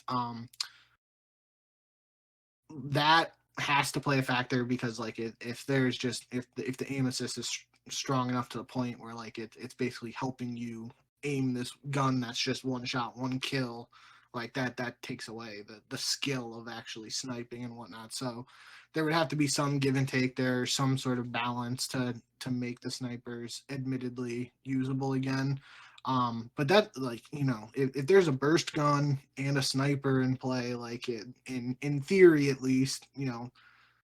That has to play a factor, because like if there's just if the aim assist is strong enough to the point where like it's basically helping you aim this gun that's just one shot, one kill, like that takes away the skill of actually sniping and whatnot. So there would have to be some give and take there, some sort of balance to make the snipers admittedly usable again. But that, like, if there's a burst gun and a sniper in play, like in theory at least,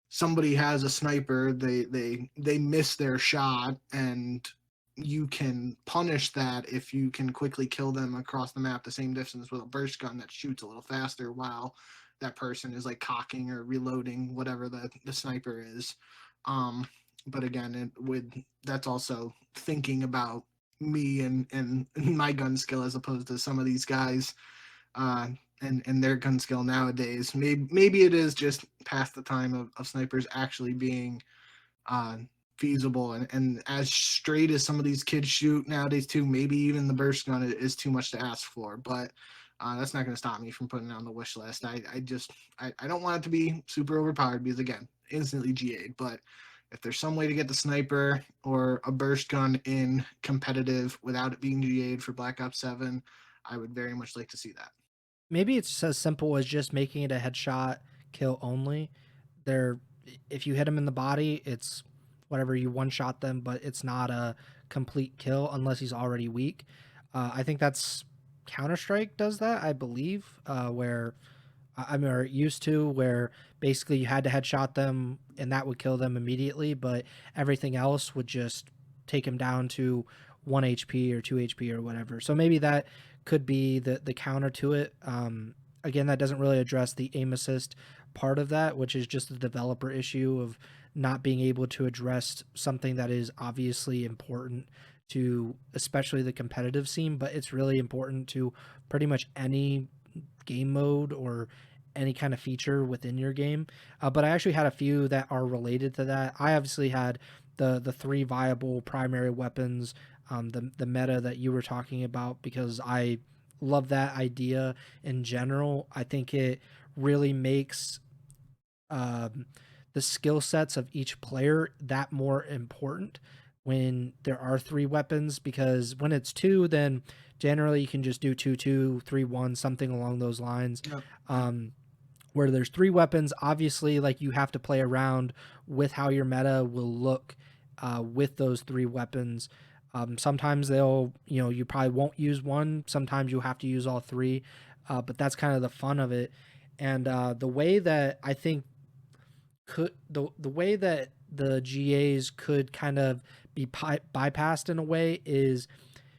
somebody has a sniper, they miss their shot, and you can punish that if you can quickly kill them across the map the same distance with a burst gun that shoots a little faster while that person is like cocking or reloading whatever the sniper is. um but again, that's also thinking about me and my gun skill, as opposed to some of these guys, uh, and their gun skill nowadays. Maybe it is just past the time of snipers actually being uh, feasible, and as straight as some of these kids shoot nowadays too. Maybe even the burst gun is too much to ask for, but that's not going to stop me from putting it on the wish list. I don't want it to be super overpowered, because again, instantly GA'd. But if there's some way to get the sniper or a burst gun in competitive without it being GA'd for Black Ops 7, I would very much like to see that. Maybe it's as simple as just making it a headshot kill only. There, if you hit them in the body, it's whatever, you one shot them, but it's not a complete kill unless he's already weak. I think that's Counter Strike does that, I believe, where I mean, or it used to, where basically you had to headshot them and that would kill them immediately, but everything else would just take him down to 1 HP or 2 HP or whatever. So maybe that could be the counter to it. Again, that doesn't really address the aim assist part of that, which is just the developer issue of not being able to address something that is obviously important to especially the competitive scene, but it's really important to pretty much any game mode or any kind of feature within your game. But I actually had a few that are related to that. I obviously had the 3 viable primary weapons, the meta that you were talking about, because I love that idea in general. I think it really makes um, the skill sets of each player that more important when there are three weapons, because when it's two, then generally you can just do 2-2, 3-1, something along those lines. Yep. Where there's three weapons, obviously, like, you have to play around with how your meta will look with those three weapons. Sometimes you probably won't use one. Sometimes you have to use all three, but that's kind of the fun of it. And the way that I think the way that the GAs could kind of be bypassed in a way is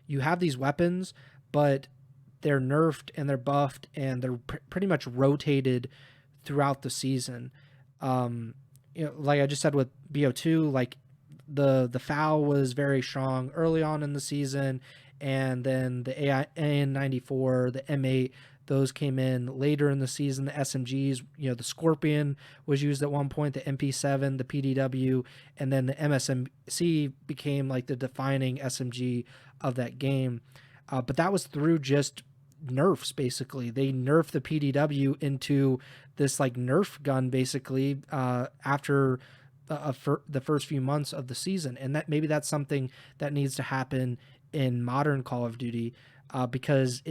you have these weapons, but they're nerfed and they're buffed and they're pretty much rotated throughout the season. Like I just said with BO2, like the FAL was very strong early on in the season, and then the AN94, the M8, those came in later in the season. The SMGs, the Scorpion was used at one point, the MP7, the PDW, and then the MSMC became like the defining SMG of that game. But that was through just nerfs, basically. They nerfed the PDW into this like Nerf gun, basically, after the first few months of the season. And that maybe that's something that needs to happen in modern Call of Duty, because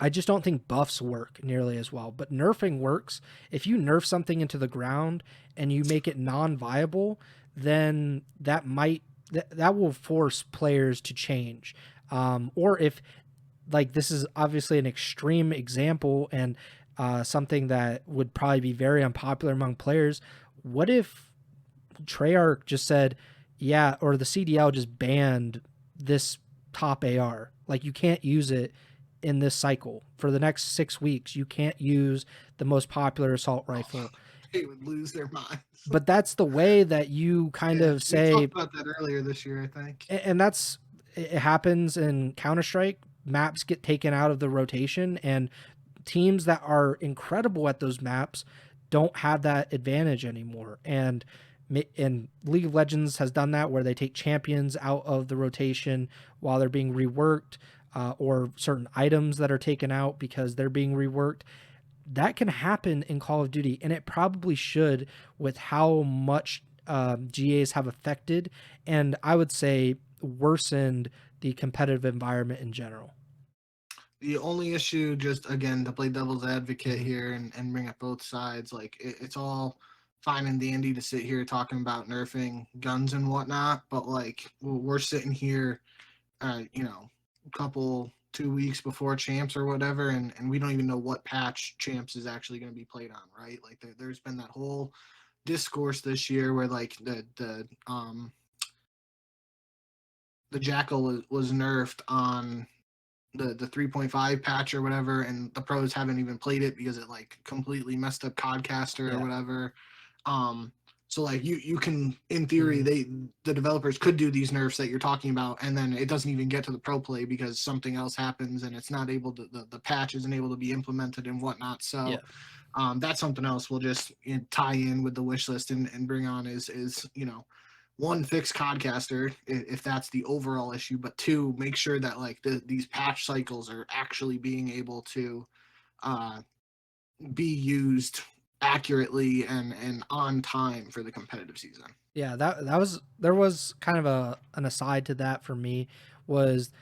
I just don't think buffs work nearly as well, but nerfing works. If you nerf something into the ground and you make it non-viable, then that will force players to change. Or if, like, this is obviously an extreme example and something that would probably be very unpopular among players. What if Treyarch just said, yeah, or the CDL just banned this top AR? Like, you can't use it in this cycle for the next 6 weeks. You can't use the most popular assault rifle. They would lose their minds. But that's the way that you kind of say. We talked about that earlier this year, I think. And it happens in Counter-Strike. Maps get taken out of the rotation, and teams that are incredible at those maps don't have that advantage anymore. And League of Legends has done that, where they take champions out of the rotation while they're being reworked, or certain items that are taken out because they're being reworked. That can happen in Call of Duty, and it probably should, with how much GAs have affected, and I would say worsened, the competitive environment in general. The only issue, just again to play devil's advocate here and bring up both sides, like it's all fine and dandy to sit here talking about nerfing guns and whatnot, but like we're sitting here, a couple 2 weeks before champs or whatever, and we don't even know what patch champs is actually going to be played on, right? Like there's been that whole discourse this year where like the Jackal was nerfed on the 3.5 patch or whatever, and the pros haven't even played it because it like completely messed up Codcaster or whatever. So like you can, in theory, the developers could do these nerfs that you're talking about, and then it doesn't even get to the pro play because something else happens and it's not able to, the patch isn't able to be implemented and whatnot. So that's something else we'll just tie in with the wish list and bring on is one, fix Codcaster if that's the overall issue, but two, make sure that like these patch cycles are actually being able to be used accurately and on time for the competitive season. Yeah, there was kind of an aside to that for me, was,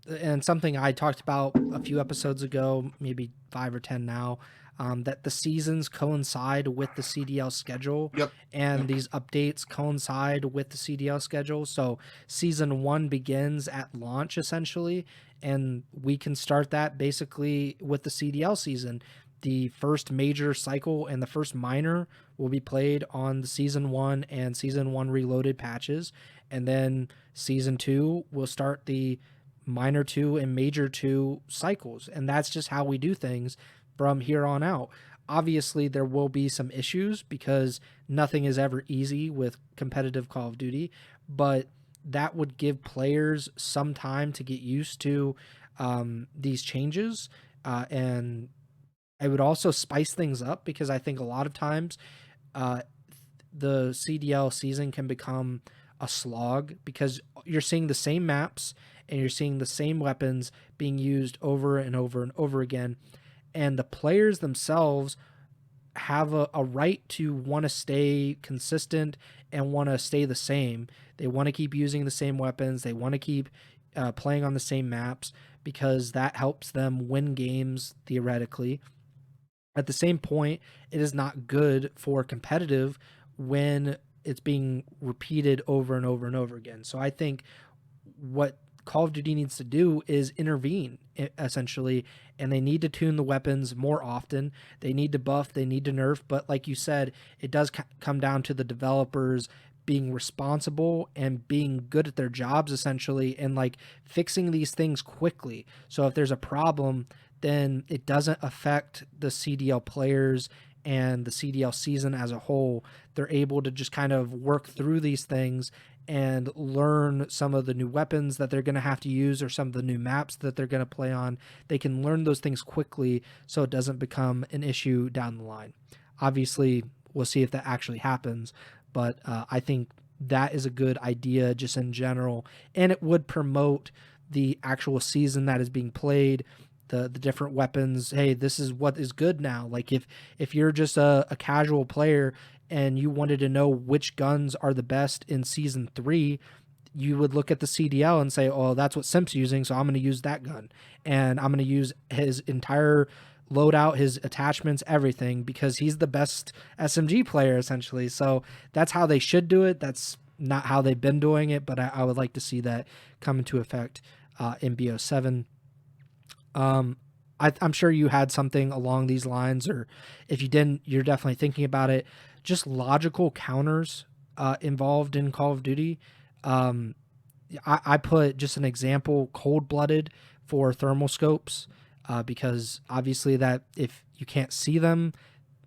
and something I talked about a few episodes ago, maybe 5 or 10 now, that the seasons coincide with the CDL schedule. And these updates coincide with the CDL schedule. So season 1 begins at launch, essentially, and we can start that basically with the CDL season. The first major cycle and the first minor will be played on the season 1 and season 1 reloaded patches, and then season 2 will start the minor 2 and major 2 cycles, and that's just how we do things from here on out. Obviously, there will be some issues because nothing is ever easy with competitive Call of Duty, but that would give players some time to get used to these changes, and I would also spice things up, because I think a lot of times the CDL season can become a slog because you're seeing the same maps and you're seeing the same weapons being used over and over and over again. And the players themselves have a right to want to stay consistent and want to stay the same. They want to keep using the same weapons. They want to keep playing on the same maps because that helps them win games theoretically. At the same point, it is not good for competitive when it's being repeated over and over and over again. So I think what Call of Duty needs to do is intervene essentially, and they need to tune the weapons more often. They need to buff, they need to nerf, but like you said, it does come down to the developers being responsible and being good at their jobs essentially, and like fixing these things quickly. So if there's a problem, then it doesn't affect the CDL players and the CDL season as a whole. They're able to just kind of work through these things and learn some of the new weapons that they're going to have to use or some of the new maps that they're going to play on. They can learn those things quickly so it doesn't become an issue down the line. Obviously, we'll see if that actually happens, but I think that is a good idea just in general, and it would promote the actual season that is being played, the different weapons. Hey, this is what is good now. Like if you're just a casual player and you wanted to know which guns are the best in season 3, you would look at the CDL and say, oh, that's what Simp's using, so I'm going to use that gun, and I'm going to use his entire loadout, his attachments, everything, because he's the best SMG player essentially. So that's how they should do it. That's not how they've been doing it, but I would like to see that come into effect in BO7. I'm sure you had something along these lines, or if you didn't, you're definitely thinking about it. Just logical counters involved in Call of Duty. I put just an example, cold-blooded for thermal scopes, because obviously that if you can't see them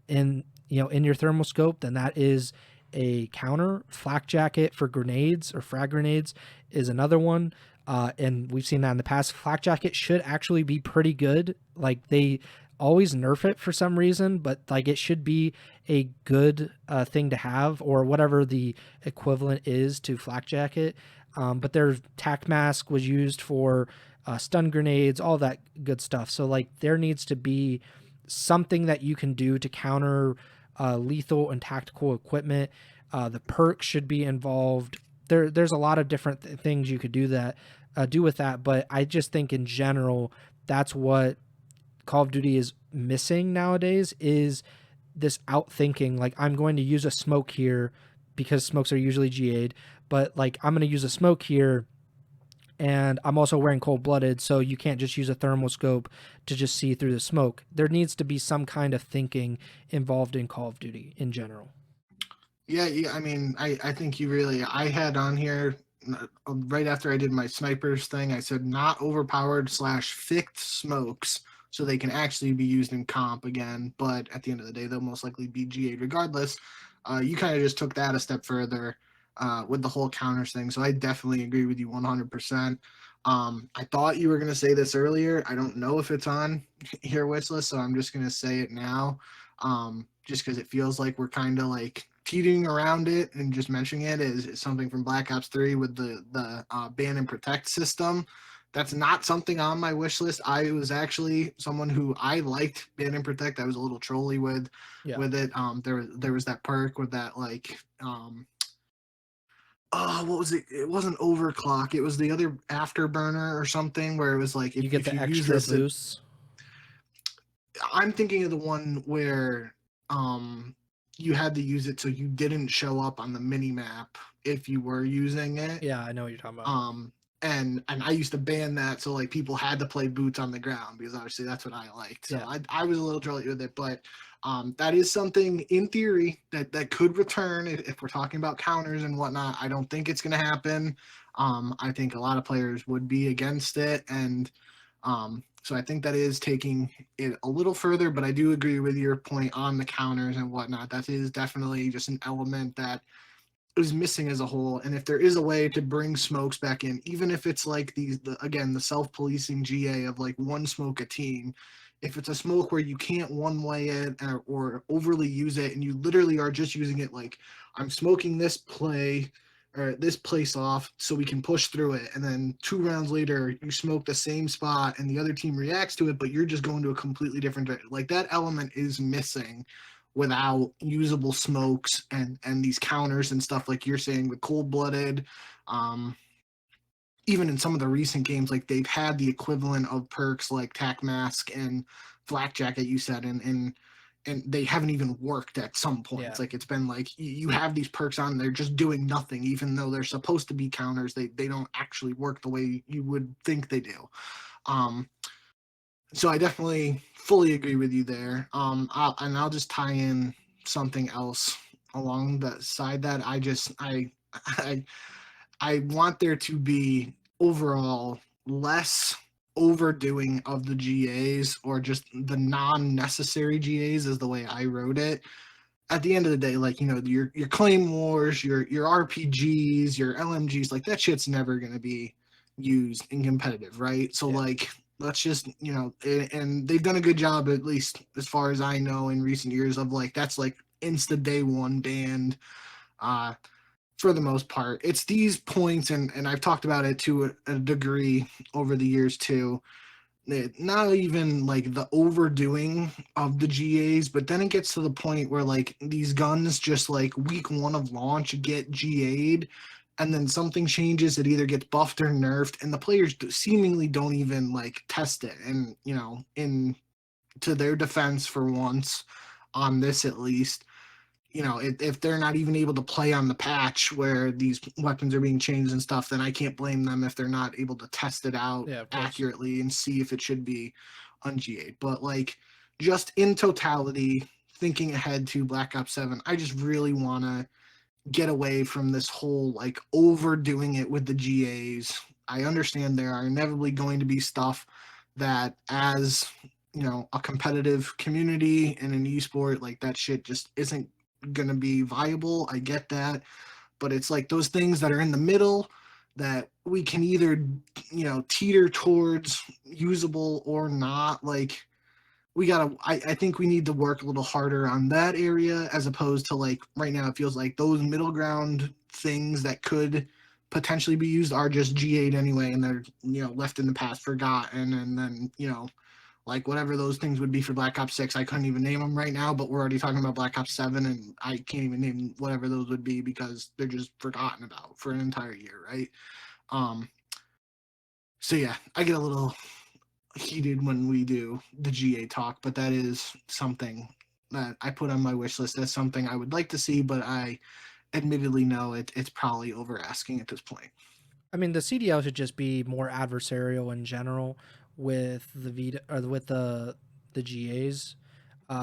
in your thermal scope, then that is a counter. Flak jacket for grenades or frag grenades is another one. And we've seen that in the past. Flak jacket should actually be pretty good. Like they always nerf it for some reason, but like it should be a good thing to have, or whatever the equivalent is to flak jacket. But their tac mask was used for stun grenades, all that good stuff. So like there needs to be something that you can do to counter lethal and tactical equipment. The perks should be involved. There's a lot of different things you could do with that, but I just think in general that's what Call of Duty is missing nowadays, is this outthinking. Like, I'm going to use a smoke here because smokes are usually GA'd, but like I'm going to use a smoke here and I'm also wearing cold-blooded, so you can't just use a thermal scope to just see through the smoke. There needs to be some kind of thinking involved in Call of Duty in general. Yeah, I mean, I think I had on here right after I did my snipers thing, I said not overpowered / fixed smokes, so they can actually be used in comp again, but at the end of the day, they'll most likely be GA'd regardless. You kind of just took that a step further with the whole counters thing, so I definitely agree with you 100%. I thought you were going to say this earlier. I don't know if it's on your wish list, so I'm just going to say it now, just because it feels like we're kind of like teetering around it and just mentioning it is something from Black Ops 3 with the ban and protect system. That's not something on my wish list. I was actually someone who I liked ban and protect. I was a little trolly with it. There was that perk with that like what was it? It wasn't overclock. It was the other afterburner or something where it was like you get the extra boosts. I'm thinking of the one where you had to use it so you didn't show up on the mini map if you were using it. Yeah, I know what you're talking about. And I used to ban that, so like people had to play boots on the ground because obviously that's what I liked. So yeah. I was a little jolly with it, but that is something in theory that could return if we're talking about counters and whatnot. I don't think it's going to happen. I think a lot of players would be against it, and so I think that is taking it a little further, but I do agree with your point on the counters and whatnot. That is definitely just an element that is missing as a whole. And if there is a way to bring smokes back in, even if it's like the self-policing GA of like one smoke a team, if it's a smoke where you can't one-way it or overly use it and you literally are just using it like, I'm smoking this play or this place off so we can push through it. And then 2 rounds later, you smoke the same spot and the other team reacts to it, but you're just going to a completely different direction. Like that element is missing without usable smokes and these counters and stuff like you're saying with cold blooded. Even in some of the recent games, like they've had the equivalent of perks like Tac Mask and Flak Jacket, you said, and they haven't even worked at some points. Yeah. Like it's been like you have these perks on, they're just doing nothing, even though they're supposed to be counters. They don't actually work the way you would think they do. So I definitely fully agree with you there. I'll just tie in something else along the side that I I want there to be overall less overdoing of the GAs or just the non-necessary GAs is the way I wrote it. At the end of the day, like, you know, your claymores, your RPGs, your LMGs, like that shit's never gonna be used in competitive, right? So Yeah. like let's just, you know, and they've done a good job, at least as far as I know in recent years, of like that's like insta day one banned. Uh for the most part. It's these points, and I've talked about it to a degree over the years too. Not even like the overdoing of the GAs, but then it gets to the point where like these guns just like week one of launch get GA'd, and then something changes. It either gets buffed or nerfed, and the players seemingly don't even like test it. And you know, in to their defense, for once, on this at least, you know, if they're not even able to play on the patch where these weapons are being changed and stuff, then I can't blame them if they're not able to test it out accurately and see if it should be un-GA'd. But like, just in totality, thinking ahead to Black Ops 7, I just really want to get away from this whole like overdoing it with the GAs. I understand there are inevitably going to be stuff that, as you know, a competitive community and an esport, like that shit just isn't gonna be viable. I get that, but it's like those things that are in the middle that we can either, you know, teeter towards usable or not. Like we gotta, I think we need to work a little harder on that area, as opposed to like right now it feels like those middle ground things that could potentially be used are just GA'd anyway, and they're, you know, left in the past, forgotten. And then, you know, like whatever those things would be for Black Ops 6, I couldn't even name them right now, but we're already talking about Black Ops 7, and I can't even name whatever those would be because they're just forgotten about for an entire year, right? Um, so yeah, I get a little heated when we do the GA talk, but that is something that I put on my wish list as something I would like to see, but I admittedly know it's probably over asking at this point. I mean, the CDL should just be more adversarial in general with the Vita or with the GAs,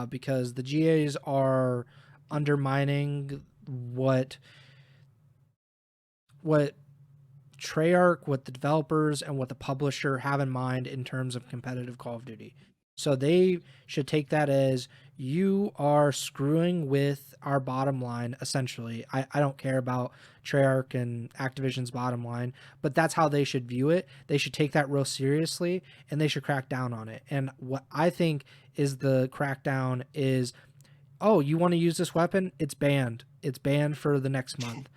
because the GAs are undermining what Treyarch, what the developers, and what the publisher have in mind in terms of competitive Call of Duty. So they should take that as you are screwing with our bottom line, essentially. I don't care about Treyarch and Activision's bottom line, but that's how they should view it. They should take that real seriously, and they should crack down on it. And what I think is the crackdown is, oh, you want to use this weapon? It's banned. It's banned for the next month.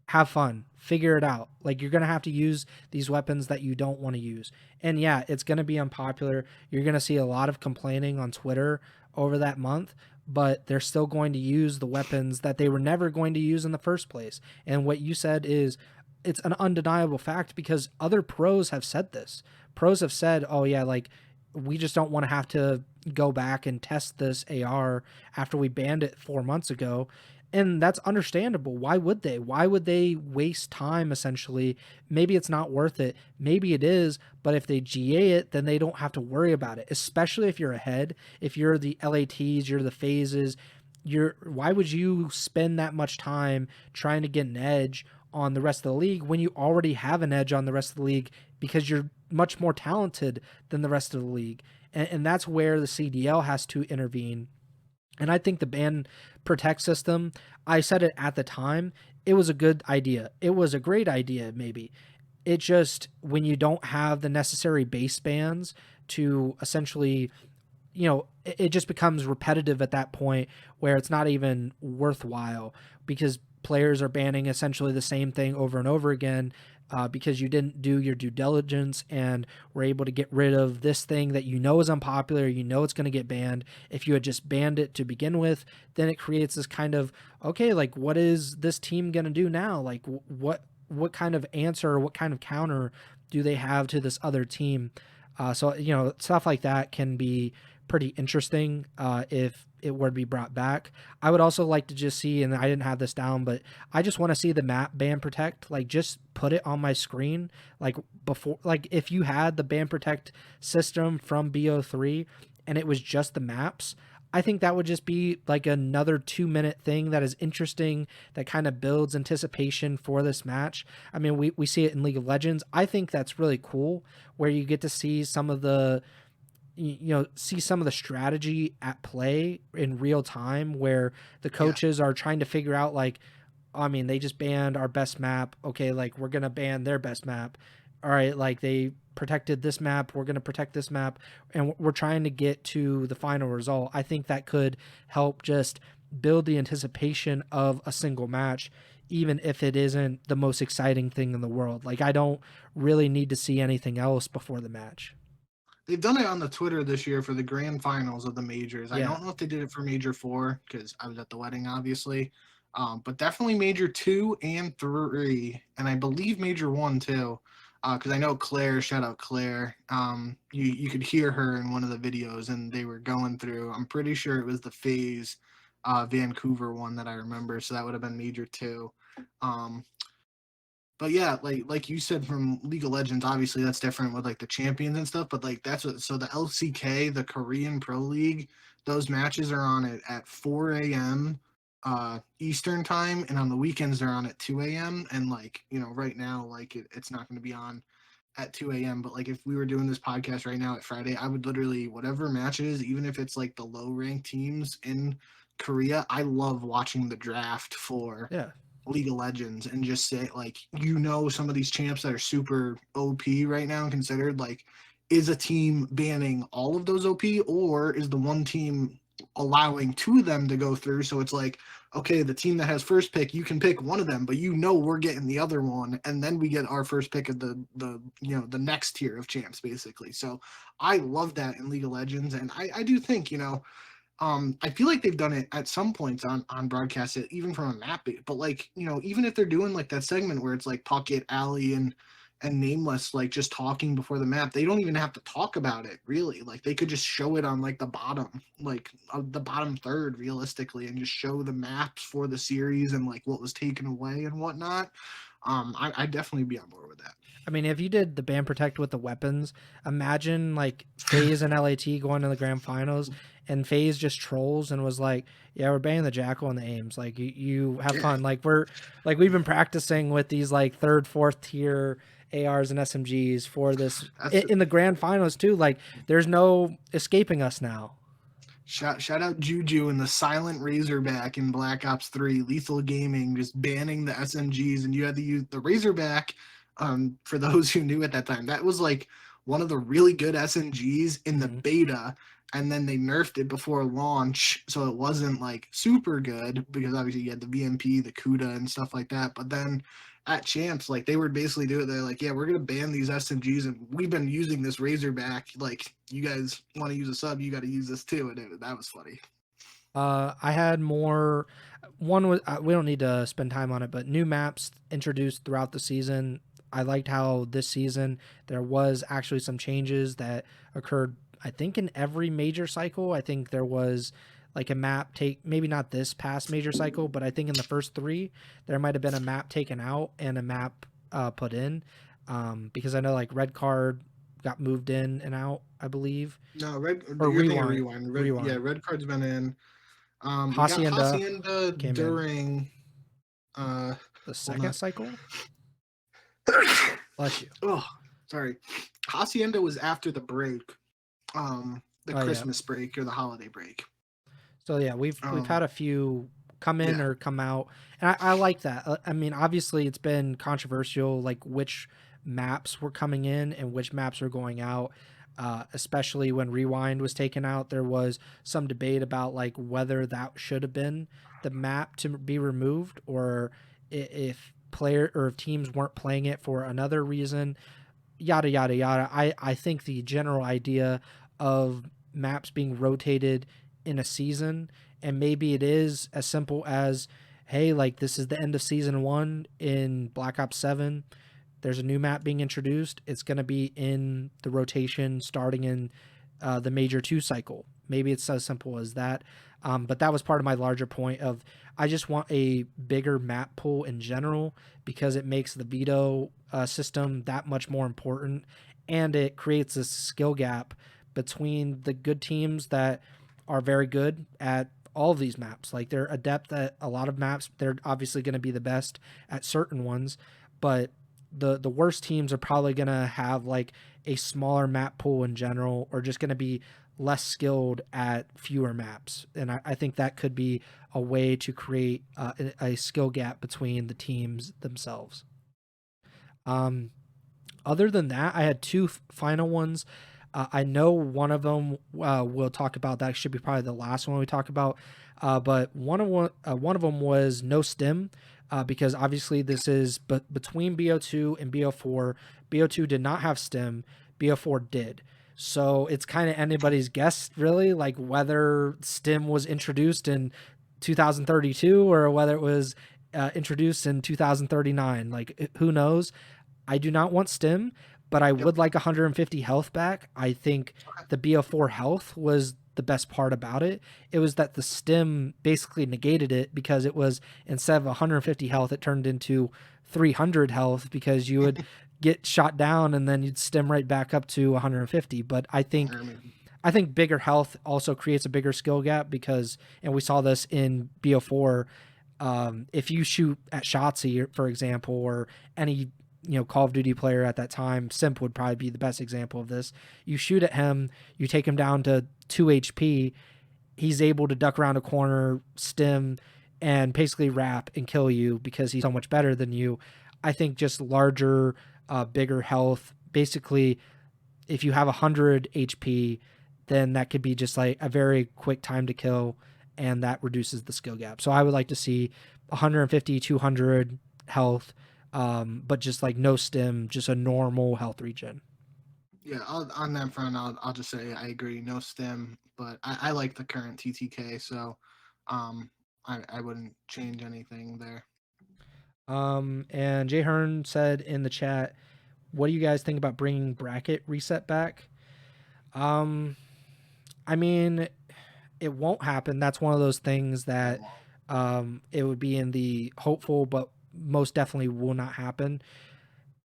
Have fun, figure it out. Like, you're going to have to use these weapons that you don't want to use. And yeah, it's going to be unpopular. You're going to see a lot of complaining on Twitter over that month, but they're still going to use the weapons that they were never going to use in the first place. And what you said is, it's an undeniable fact because other pros have said this. Pros have said, oh yeah, like, we just don't want to have to go back and test this AR after we banned it 4 months ago. And that's understandable. Why would they? Why would they waste time, essentially? Maybe it's not worth it. Maybe it is, but if they GA it, then they don't have to worry about it, especially if you're ahead. If you're the LATs, you're the phases, why would you spend that much time trying to get an edge on the rest of the league when you already have an edge on the rest of the league because you're much more talented than the rest of the league? And that's where the CDL has to intervene. And I think the ban protect system, I said it at the time, it was a good idea. It was a great idea, maybe. It just, when you don't have the necessary base bans to essentially, you know, it just becomes repetitive at that point where it's not even worthwhile, because players are banning essentially the same thing over and over again because you didn't do your due diligence and were able to get rid of this thing that you know is unpopular, you know it's going to get banned. If you had just banned it to begin with, then it creates this kind of, okay, like what is this team going to do now? Like what kind of answer or what kind of counter do they have to this other team? So, stuff like that can be pretty interesting if it were to be brought back. I would also like to just see, and I didn't have this down, but I just want to see the map ban protect. Like, just put it on my screen. Like, before, like if you had the ban protect system from BO3 and it was just the maps, I think that would just be like another 2-minute thing that is interesting, that kind of builds anticipation for this match. I mean, we see it in League of Legends. I think that's really cool, where you get to see some of the strategy at play in real time, where the coaches are trying to figure out, like, I mean, they just banned our best map. Okay, like, we're going to ban their best map. All right, like, they protected this map, we're going to protect this map, and we're trying to get to the final result. I think that could help just build the anticipation of a single match, even if it isn't the most exciting thing in the world. Like, I don't really need to see anything else before the match. They've done it on the Twitter this year for the grand finals of the majors. I don't know if they did it for Major 4 because I was at the wedding, obviously. But definitely Major 2 and 3, and I believe Major 1 too. Because I know Claire, shout out Claire, you could hear her in one of the videos, and they were going through, I'm pretty sure it was the FaZe Vancouver one that I remember, so that would have been Major 2. But yeah, like you said, from League of Legends, obviously that's different with like the champions and stuff. But like that's what, so the LCK, the Korean Pro League, those matches are on at 4 a.m. Eastern time, and on the weekends they're on at 2 a.m. And like right now, like it's not going to be on at 2 a.m. But like if we were doing this podcast right now at Friday, I would literally, whatever matches, even if it's like the low ranked teams in Korea, I love watching the draft for League of Legends and just say, like, some of these champs that are super OP right now considered, like, is a team banning all of those OP, or is the one team allowing 2 of them to go through? So it's like, okay, the team that has first pick, you can pick one of them, but we're getting the other one, and then we get our first pick of the next tier of champs, basically. So I love that in League of Legends, and I do think, I feel like they've done it at some points on broadcast, even from a map, but like, even if they're doing like that segment where it's like Pocket, Alley, and Nameless, like just talking before the map, they don't even have to talk about it really. Like they could just show it on like the bottom, like the bottom third realistically, and just show the maps for the series and like what was taken away and whatnot. I'd definitely be on board with that. I mean, if you did the ban protect with the weapons, imagine like FaZe and LAT going to the grand finals, and FaZe just trolls and was like, "Yeah, we're banning the Jackal and the Aims. Like, you have fun. Like we've been practicing with these like 3rd, 4th tier ARs and SMGs for this in the grand finals too. Like, there's no escaping us now." Shout out Juju and the silent Razorback in Black Ops 3, Lethal Gaming, just banning the SMGs, and you had to use the Razorback. For those who knew at that time, that was like one of the really good SMGs in the beta, and then they nerfed it before launch, so it wasn't like super good because obviously you had the VMP, the CUDA, and stuff like that. But then at champs, like they would basically do it. They're like, yeah, we're gonna ban these SMGs, and we've been using this Razorback. Like, you guys want to use a sub, you got to use this too, and that was funny. I had more. One was we don't need to spend time on it, but new maps introduced throughout the season. I liked how this season there was actually some changes that occurred, I think, in every major cycle. I think there was like a map maybe not this past major cycle, but I think in the first 3 there might have been a map taken out and a map put in, because I know like red card got moved in and out, I believe. No, red or rewind. Rewind. Yeah, red card's been in. We got Hacienda during the second cycle. Bless you. Oh, sorry. Hacienda was after the break, Christmas break or the holiday break. So yeah, we've had a few come in or come out, and I like that. I mean, obviously it's been controversial, like which maps were coming in and which maps were going out. especially when Rewind was taken out. There was some debate about like whether that should have been the map to be removed, or if player or if teams weren't playing it for another reason, yada yada yada. I think the general idea of maps being rotated in a season, and maybe it is as simple as, hey, like this is the end of season 1 in Black Ops 7, there's a new map being introduced, it's going to be in the rotation starting in the Major 2 cycle. Maybe it's as simple as that. But that was part of my larger point of, I just want a bigger map pool in general, because it makes the veto system that much more important, and it creates a skill gap between the good teams that are very good at all of these maps. Like they're adept at a lot of maps. They're obviously going to be the best at certain ones, but the worst teams are probably going to have like a smaller map pool in general, or just going to be less skilled at fewer maps. And I think that could be a way to create a skill gap between the teams themselves. Other than that, I had two final ones. I know one of them we'll talk about. That should be probably the last one we talk about. But one of them was no stim, because obviously this is between BO2 and BO4. BO2 did not have stim. BO4 did. So it's kind of anybody's guess, really, like whether stim was introduced in 2032 or whether it was introduced in 2039. Like, who knows? I do not want stim, but I Yep. would like 150 health back. I think Okay. the BO4 health was the best part about it. It was that the stim basically negated it, because it was, instead of 150 health, it turned into 300 health, because you would get shot down and then you'd stim right back up to 150. But I mean, I think bigger health also creates a bigger skill gap, because, and we saw this in BO4, if you shoot at Shotzi, for example, or any Call of Duty player at that time, Simp would probably be the best example of this. You shoot at him, you take him down to 2 HP, he's able to duck around a corner, stim, and basically wrap and kill you because he's so much better than you. I think just larger, bigger health. Basically, if you have 100 HP, then that could be just like a very quick time to kill, and that reduces the skill gap. So I would like to see 150, 200 health, but just like no stim, just a normal health regen. yeah, on that front, I'll just say I agree. No stem, but I like the current TTK, so I wouldn't change anything there. And Jay Hearn said in the chat, what do you guys think about bringing bracket reset back? Um, I mean, it won't happen. That's one of those things It that won't. it would be in the hopeful, but most definitely will not happen.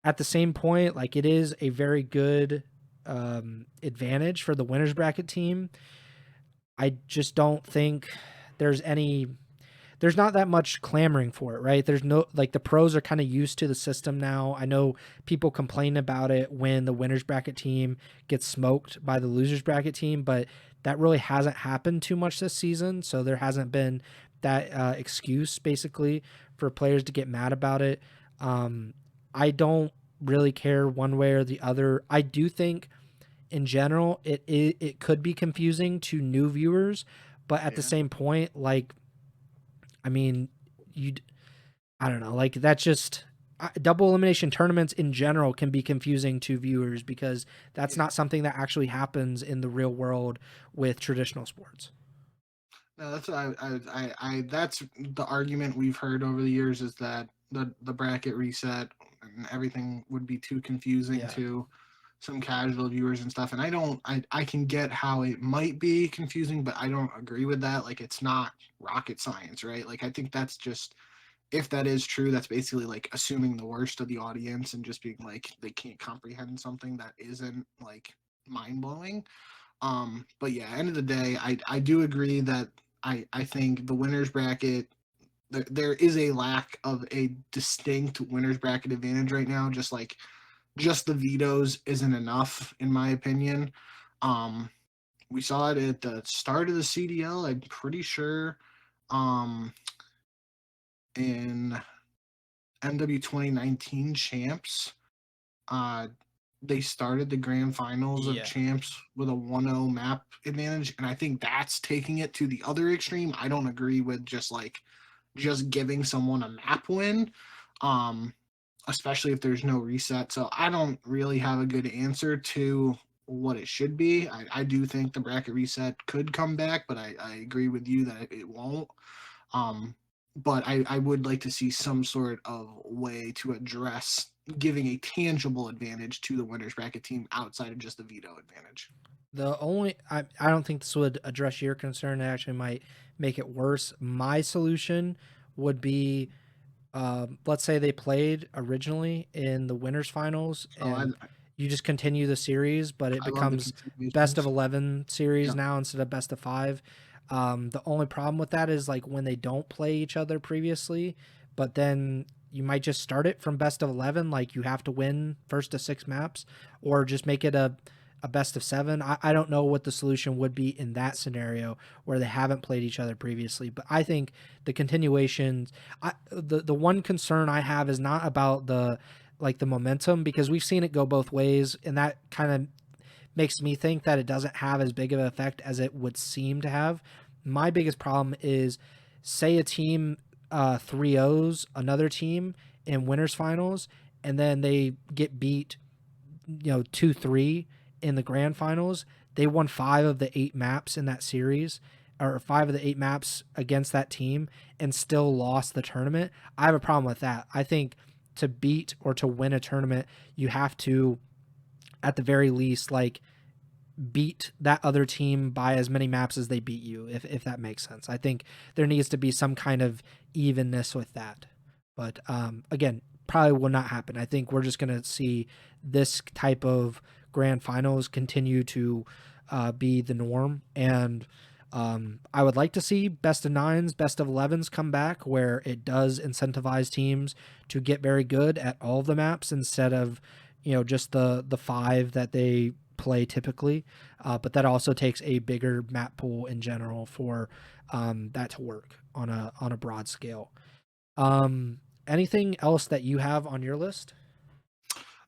At the same point, like, it is a very good advantage for the winners bracket team. I just don't think there's any there's not that much clamoring for it, right? There's no, like, the pros are kind of used to the system now. I know people complain about it when the winners bracket team gets smoked by the losers bracket team, but that really hasn't happened too much this season. So there hasn't been that excuse basically for players to get mad about it. I don't really care one way or the other. I do think in general it could be confusing to new viewers, but at the Yeah. same point, like, I mean, you, I don't know, like, that's just double elimination tournaments in general can be confusing to viewers, because that's Yeah. not something that actually happens in the real world with traditional sports. No, that's what that's the argument we've heard over the years, is that the bracket reset and everything would be too confusing Yeah. to some casual viewers and stuff. And I can get how it might be confusing, but I don't agree with that. Like, it's not rocket science, right? Like, I think that's just, if that is true, that's basically like assuming the worst of the audience and just being like they can't comprehend something that isn't like mind blowing. But yeah, end of the day, I do agree that I think the winners bracket, there is a lack of a distinct winners bracket advantage right now. Just the vetoes isn't enough, in my opinion. Um, we saw it at the start of the CDL. I'm pretty sure in MW 2019 champs, uh, they started the grand finals of Yeah. champs with a 1-0 map advantage, and I think that's taking it to the other extreme. I don't agree with just giving someone a map win, um, especially if there's no reset. So I don't really have a good answer to what it should be. I do think the bracket reset could come back, but I agree with you that it won't. Um, but I would like to see some sort of way to address giving a tangible advantage to the winners bracket team outside of just the veto advantage. I don't think this would address your concern. It actually might make it worse. My solution would be, let's say they played originally in the winners finals, Oh, and you just continue the series, but it I love the becomes best of continuations. 11 series Yeah. now instead of best of 5. The only problem with that is like when they don't play each other previously, but then you might just start it from best of 11, like you have to win first to 6 maps, or just make it a best of 7. I don't know what the solution would be in that scenario where they haven't played each other previously, but I think the continuations, the one concern I have is not about the momentum, because we've seen it go both ways, and that kind of makes me think that it doesn't have as big of an effect as it would seem to have. My biggest problem is, say a team 3-0s another team in winners finals, and then they get beat 2-3 in the grand finals. They won 5 of the 8 maps in that series, or 5 of the 8 maps against that team, and still lost the tournament. I have a problem with that. I think to beat or to win a tournament, you have to, at the very least, like, beat that other team by as many maps as they beat you, if that makes sense. I think there needs to be some kind of evenness with that. But again, probably will not happen. I think we're just going to see this type of grand finals continue to be the norm. And I would like to see best of 9s, best of 11s come back, where it does incentivize teams to get very good at all of the maps instead of just the 5 that they play typically. But that also takes a bigger map pool in general for that to work on a broad scale. Anything else that you have on your list?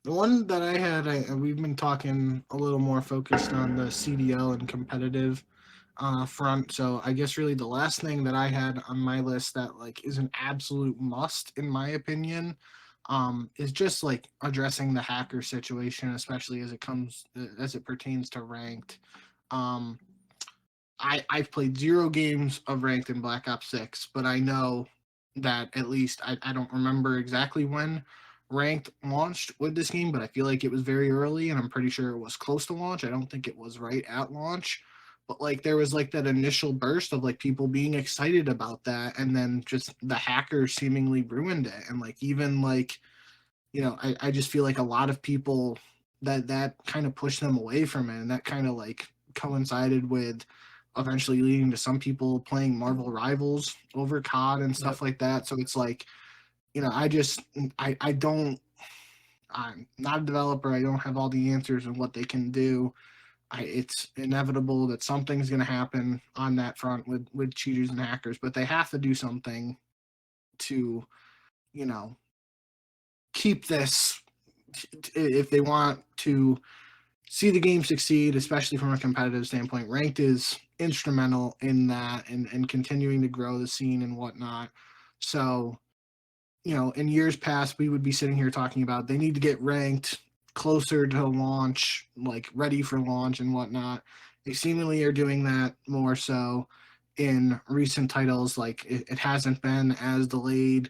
The one that I had, we've been talking a little more focused on the CDL and competitive front. So I guess really the last thing that I had on my list that like is an absolute must in my opinion, is just like addressing the hacker situation, especially as it pertains to ranked. Um, I've played 0 games of ranked in Black Ops 6, but I know that at least I don't remember exactly when ranked launched with this game, but I feel like it was very early and I'm pretty sure it was close to launch. I don't think it was right at launch. But like there was like that initial burst of like people being excited about that, and then just the hackers seemingly ruined it. And like even like, I just feel like a lot of people that kind of pushed them away from it, and that kind of like coincided with eventually leading to some people playing Marvel Rivals over COD and Yep. stuff like that. So it's like, I don't, I'm not a developer. I don't have all the answers and what they can do. It's inevitable that something's going to happen on that front with cheaters and hackers, but they have to do something to, you know, keep this if they want to see the game succeed, especially from a competitive standpoint. Ranked is instrumental in that, and continuing to grow the scene and whatnot. So, in years past, we would be sitting here talking about they need to get ranked closer to launch, like ready for launch and whatnot. They seemingly are doing that more so in recent titles. Like it hasn't been as delayed.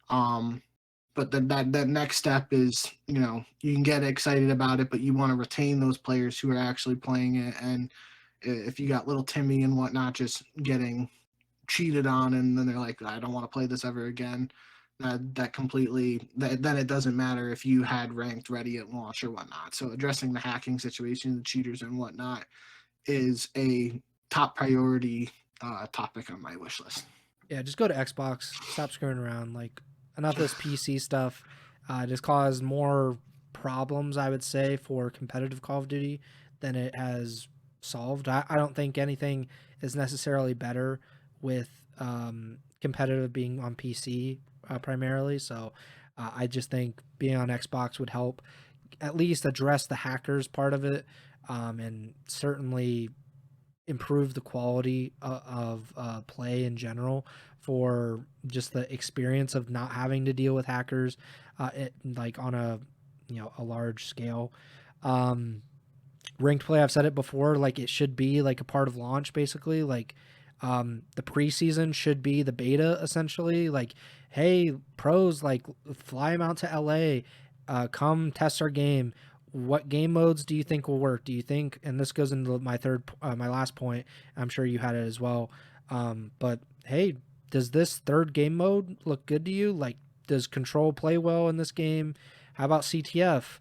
Um, but that next step is, you can get excited about it, but you want to retain those players who are actually playing it. And if you got little Timmy and whatnot just getting cheated on, and then they're like, I don't want to play this ever again, then it doesn't matter if you had ranked ready at launch or whatnot. So addressing the hacking situation, the cheaters and whatnot, is a top priority topic on my wish list. Yeah, just go to Xbox. Stop screwing around. Like, enough of this PC stuff just caused more problems, I would say, for competitive Call of Duty than it has solved. I don't think anything is necessarily better with competitive being on PC primarily. So I just think being on Xbox would help at least address the hackers part of it, and certainly improve the quality of play in general for just the experience of not having to deal with hackers, like on a a large scale. Um, Ranked play, I've said it before, like it should be like a part of launch basically. Like the preseason should be the beta essentially. Like, hey, pros, like fly them out to LA, come test our game. What game modes do you think will work? Do you think, and this goes into my last point, I'm sure you had it as well, but hey, does this third game mode look good to you? Like, does control play well in this game? How about CTF?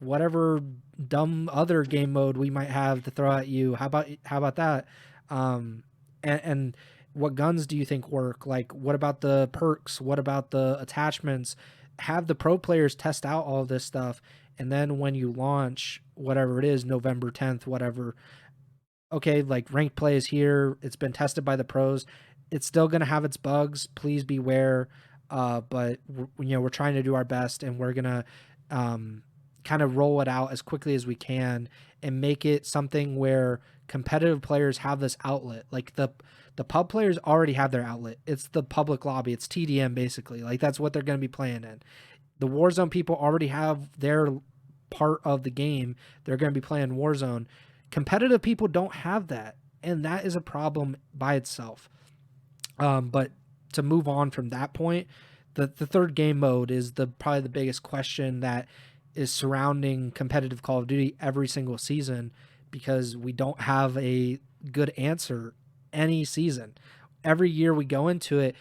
Whatever dumb other game mode we might have to throw at you, how about that? And what guns do you think work? Like, what about the perks? What about the attachments? Have the pro players test out all of this stuff, and then when you launch whatever it is, November 10th, whatever, okay, like ranked play is here, it's been tested by the pros, it's still going to have its bugs, please beware, but we're trying to do our best, and we're going to kind of roll it out as quickly as we can and make it something where competitive players have this outlet. Like the pub players already have their outlet. It's the public lobby. It's TDM basically. Like that's what they're going to be playing in. The Warzone people already have their part of the game. They're going to be playing Warzone. Competitive people don't have that, and that is a problem by itself. But to move on from that point, the third game mode is probably the biggest question that is surrounding competitive Call of Duty every single season, because we don't have a good answer any season. Every year we go into it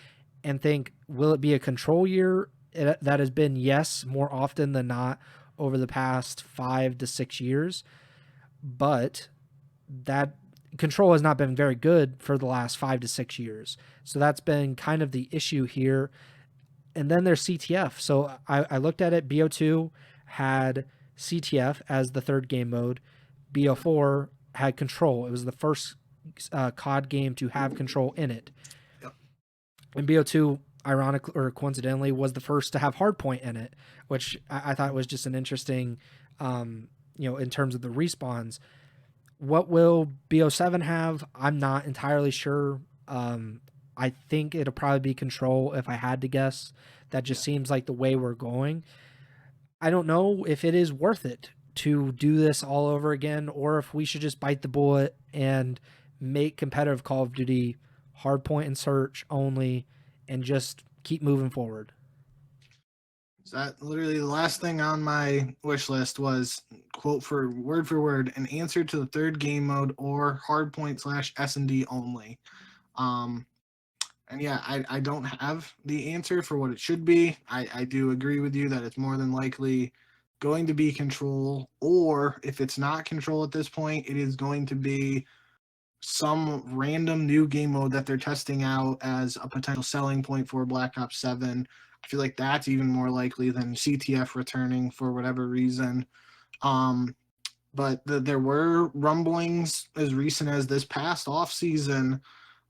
and think, will it be a control year? That has been yes more often than not over the past 5 to 6 years, but that control has not been very good for the last 5 to 6 years. So that's been kind of the issue here. And then there's CTF. So I looked at it. BO2 had CTF as the third game mode. BO4 had control. It was the first COD game to have control in it. Yep. And BO2, ironically or coincidentally, was the first to have hardpoint in it, which I thought was just an interesting, in terms of the respawns. What will BO7 have? I'm not entirely sure. I think it'll probably be control if I had to guess. That just seems like the way we're going. I don't know if it is worth it to do this all over again, or if we should just bite the bullet and make competitive Call of Duty hardpoint and search only and just keep moving forward. So that literally the last thing on my wish list was quote for word, an answer to the third game mode or hardpoint / S&D only. And yeah, I don't have the answer for what it should be. I do agree with you that it's more than likely going to be control, or if it's not control at this point, it is going to be some random new game mode that they're testing out as a potential selling point for Black Ops 7. I feel like that's even more likely than CTF returning for whatever reason. But there were rumblings as recent as this past off season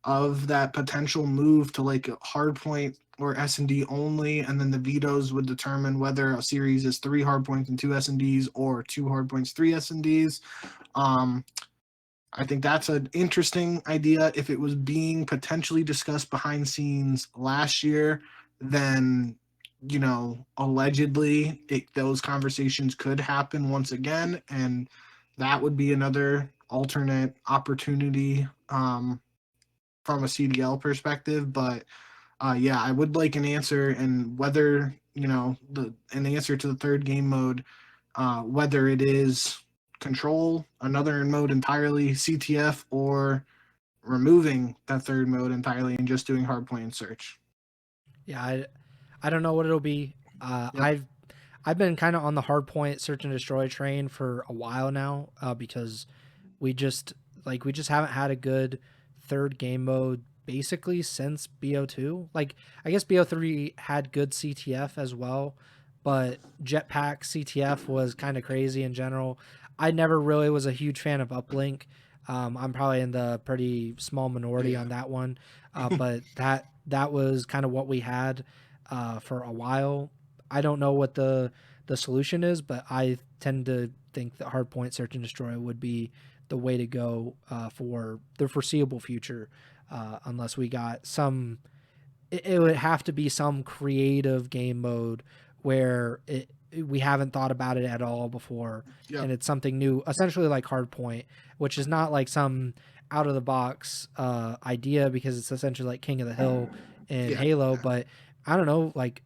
of that potential move to like a hardpoint or S&D only, and then the vetoes would determine whether a series is 3 hardpoints and 2 S&Ds or 2 hardpoints, 3 S&Ds. I think that's an interesting idea. If it was being potentially discussed behind scenes last year, then allegedly those conversations could happen once again, and that would be another alternate opportunity from a CDL perspective. But yeah, I would like an answer, and whether an answer to the third game mode, whether it is control, another mode entirely, CTF, or removing that third mode entirely and just doing hardpoint and search. Yeah, I don't know what it'll be. Yep. I've been kind of on the hardpoint search and destroy train for a while now, because we just haven't had a good third game mode basically since BO2. Like, I guess BO3 had good CTF as well, but Jetpack CTF was kind of crazy in general. I never really was a huge fan of Uplink. I'm probably in the pretty small minority on that one, but that was kind of what we had for a while. I don't know what the solution is, but I tend to think that Hardpoint Search and Destroy would be the way to go for the foreseeable future, unless we got some. It would have to be some creative game mode where we haven't thought about it at all before, Yep. and it's something new, essentially like Hardpoint, which is not like some out of the box idea because it's essentially like King of the Hill in Yeah. Halo. But I don't know, like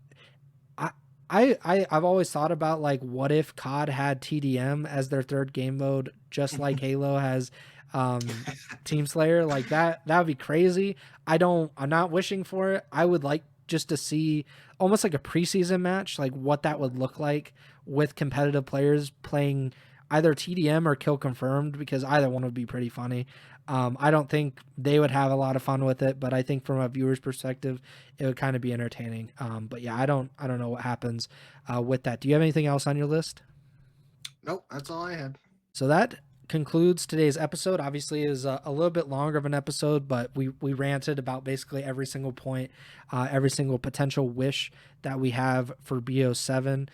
I've always thought about like what if COD had TDM as their third game mode, just like Halo has Team Slayer. Like that would be crazy. I'm not wishing for it. I would like just to see almost like a preseason match, like what that would look like with competitive players playing either TDM or Kill Confirmed, because either one would be pretty funny. I don't think they would have a lot of fun with it, but I think from a viewer's perspective, it would kind of be entertaining. But yeah, I don't know what happens with that. Do you have anything else on your list? Nope, that's all I had. So that concludes today's episode. Obviously, is a little bit longer of an episode, but we ranted about basically every single point, every single potential wish that we have for BO7.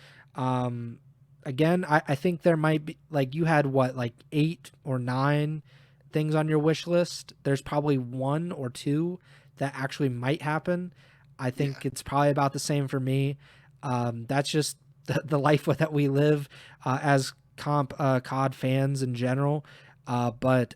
Again, I think there might be, like, you had what, like 8 or 9 things on your wish list. There's probably 1 or 2 that actually might happen. I think it's probably about the same for me. That's just the life that we live as COD fans in general. But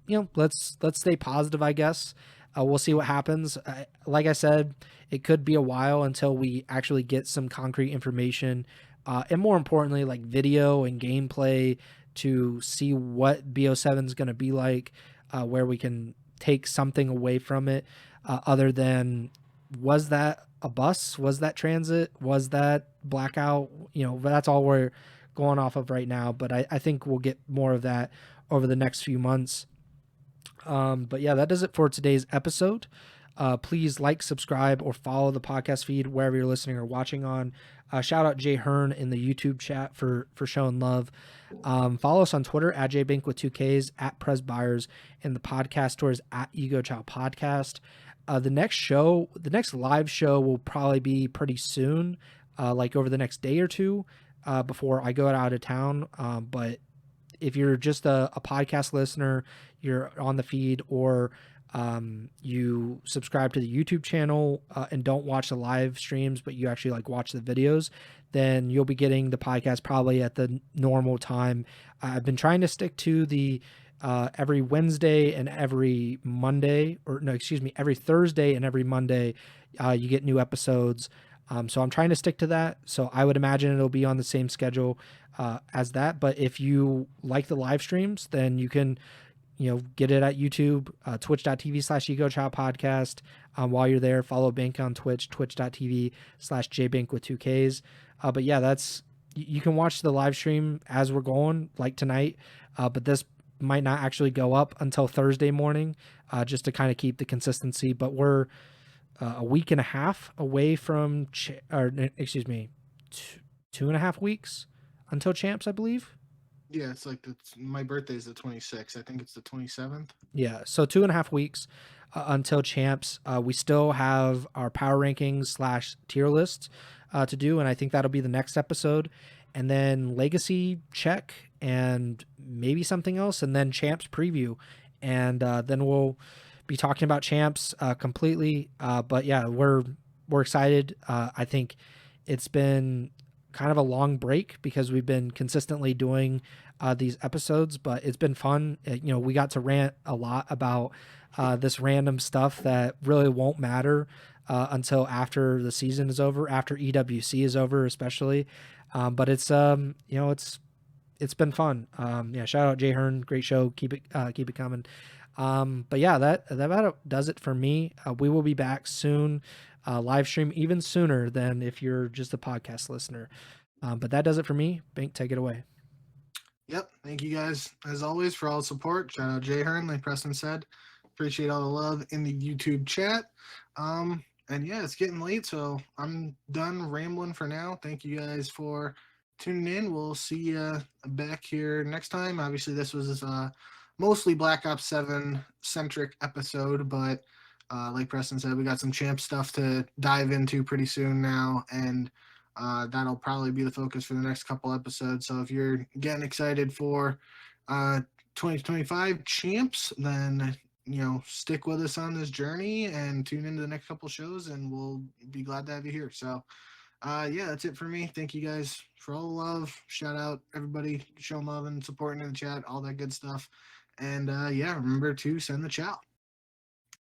let's stay positive, I guess. We'll see what happens. Like I said, it could be a while until we actually get some concrete information, and more importantly, like video and gameplay to see what BO7 is going to be like, where we can take something away from it, other than, was that a bus? Was that transit? Was that Blackout? That's all we're going off of right now. But I think we'll get more of that over the next few months. But yeah, that does it for today's episode. Please like, subscribe, or follow the podcast feed wherever you're listening or watching on. Shout out Jay Hearn in the YouTube chat for showing love. Follow us on Twitter at JBink with 2Ks, at Pres Byers, and the podcast tour is at Ego Chall Podcast. The next live show will probably be pretty soon, like over the next day or two, before I go out of town. But if you're just a podcast listener, you're on the feed, or you subscribe to the YouTube channel and don't watch the live streams, but you actually like watch the videos, then you'll be getting the podcast probably at the normal time. I've been trying to stick to the every Wednesday and every Monday, or no, excuse me, every Thursday and every Monday, you get new episodes. So I'm trying to stick to that. So I would imagine it'll be on the same schedule as that. But if you like the live streams, then you can, get it at YouTube, twitch.tv/Ego Chall Podcast. While you're there, follow Bink on Twitch, twitch.tv/JBink with 2Ks. But yeah, you can watch the live stream as we're going, like tonight. But this might not actually go up until Thursday morning, just to kind of keep the consistency. But we're a week and a half away from, 2.5 weeks until champs, I believe. Yeah, it's like my birthday is the 26th. I think it's the 27th. Yeah, so 2.5 weeks until champs. We still have our power rankings / tier lists to do, and I think that'll be the next episode. And then legacy check, and maybe something else, and then champs preview, and then we'll be talking about champs completely. But yeah, we're excited. I think it's been kind of a long break because we've been consistently doing these episodes, but it's been fun. We got to rant a lot about this random stuff that really won't matter until after the season is over, after EWC is over, especially. But it's been fun. Yeah, shout out Jay Hearn, great show. Keep it coming. But yeah, that about does it for me. We will be back soon, live stream even sooner than if you're just a podcast listener. But that does it for me. Bink, take it away. Yep. Thank you guys, as always, for all the support. Shout out Jay Hearn, like Preston said. Appreciate all the love in the YouTube chat. And yeah, it's getting late, so I'm done rambling for now. Thank you guys for tuning in. We'll see you back here next time. Obviously, this was mostly Black Ops 7 centric episode, but like Preston said, we got some champ stuff to dive into pretty soon now, and That'll probably be the focus for the next couple episodes. So if you're getting excited for 2025 champs, then stick with us on this journey and tune into the next couple shows, and we'll be glad to have you here. So yeah, that's it for me. Thank you guys for all the love. Shout out everybody showing love and supporting in the chat, all that good stuff. And yeah, remember to send the chow.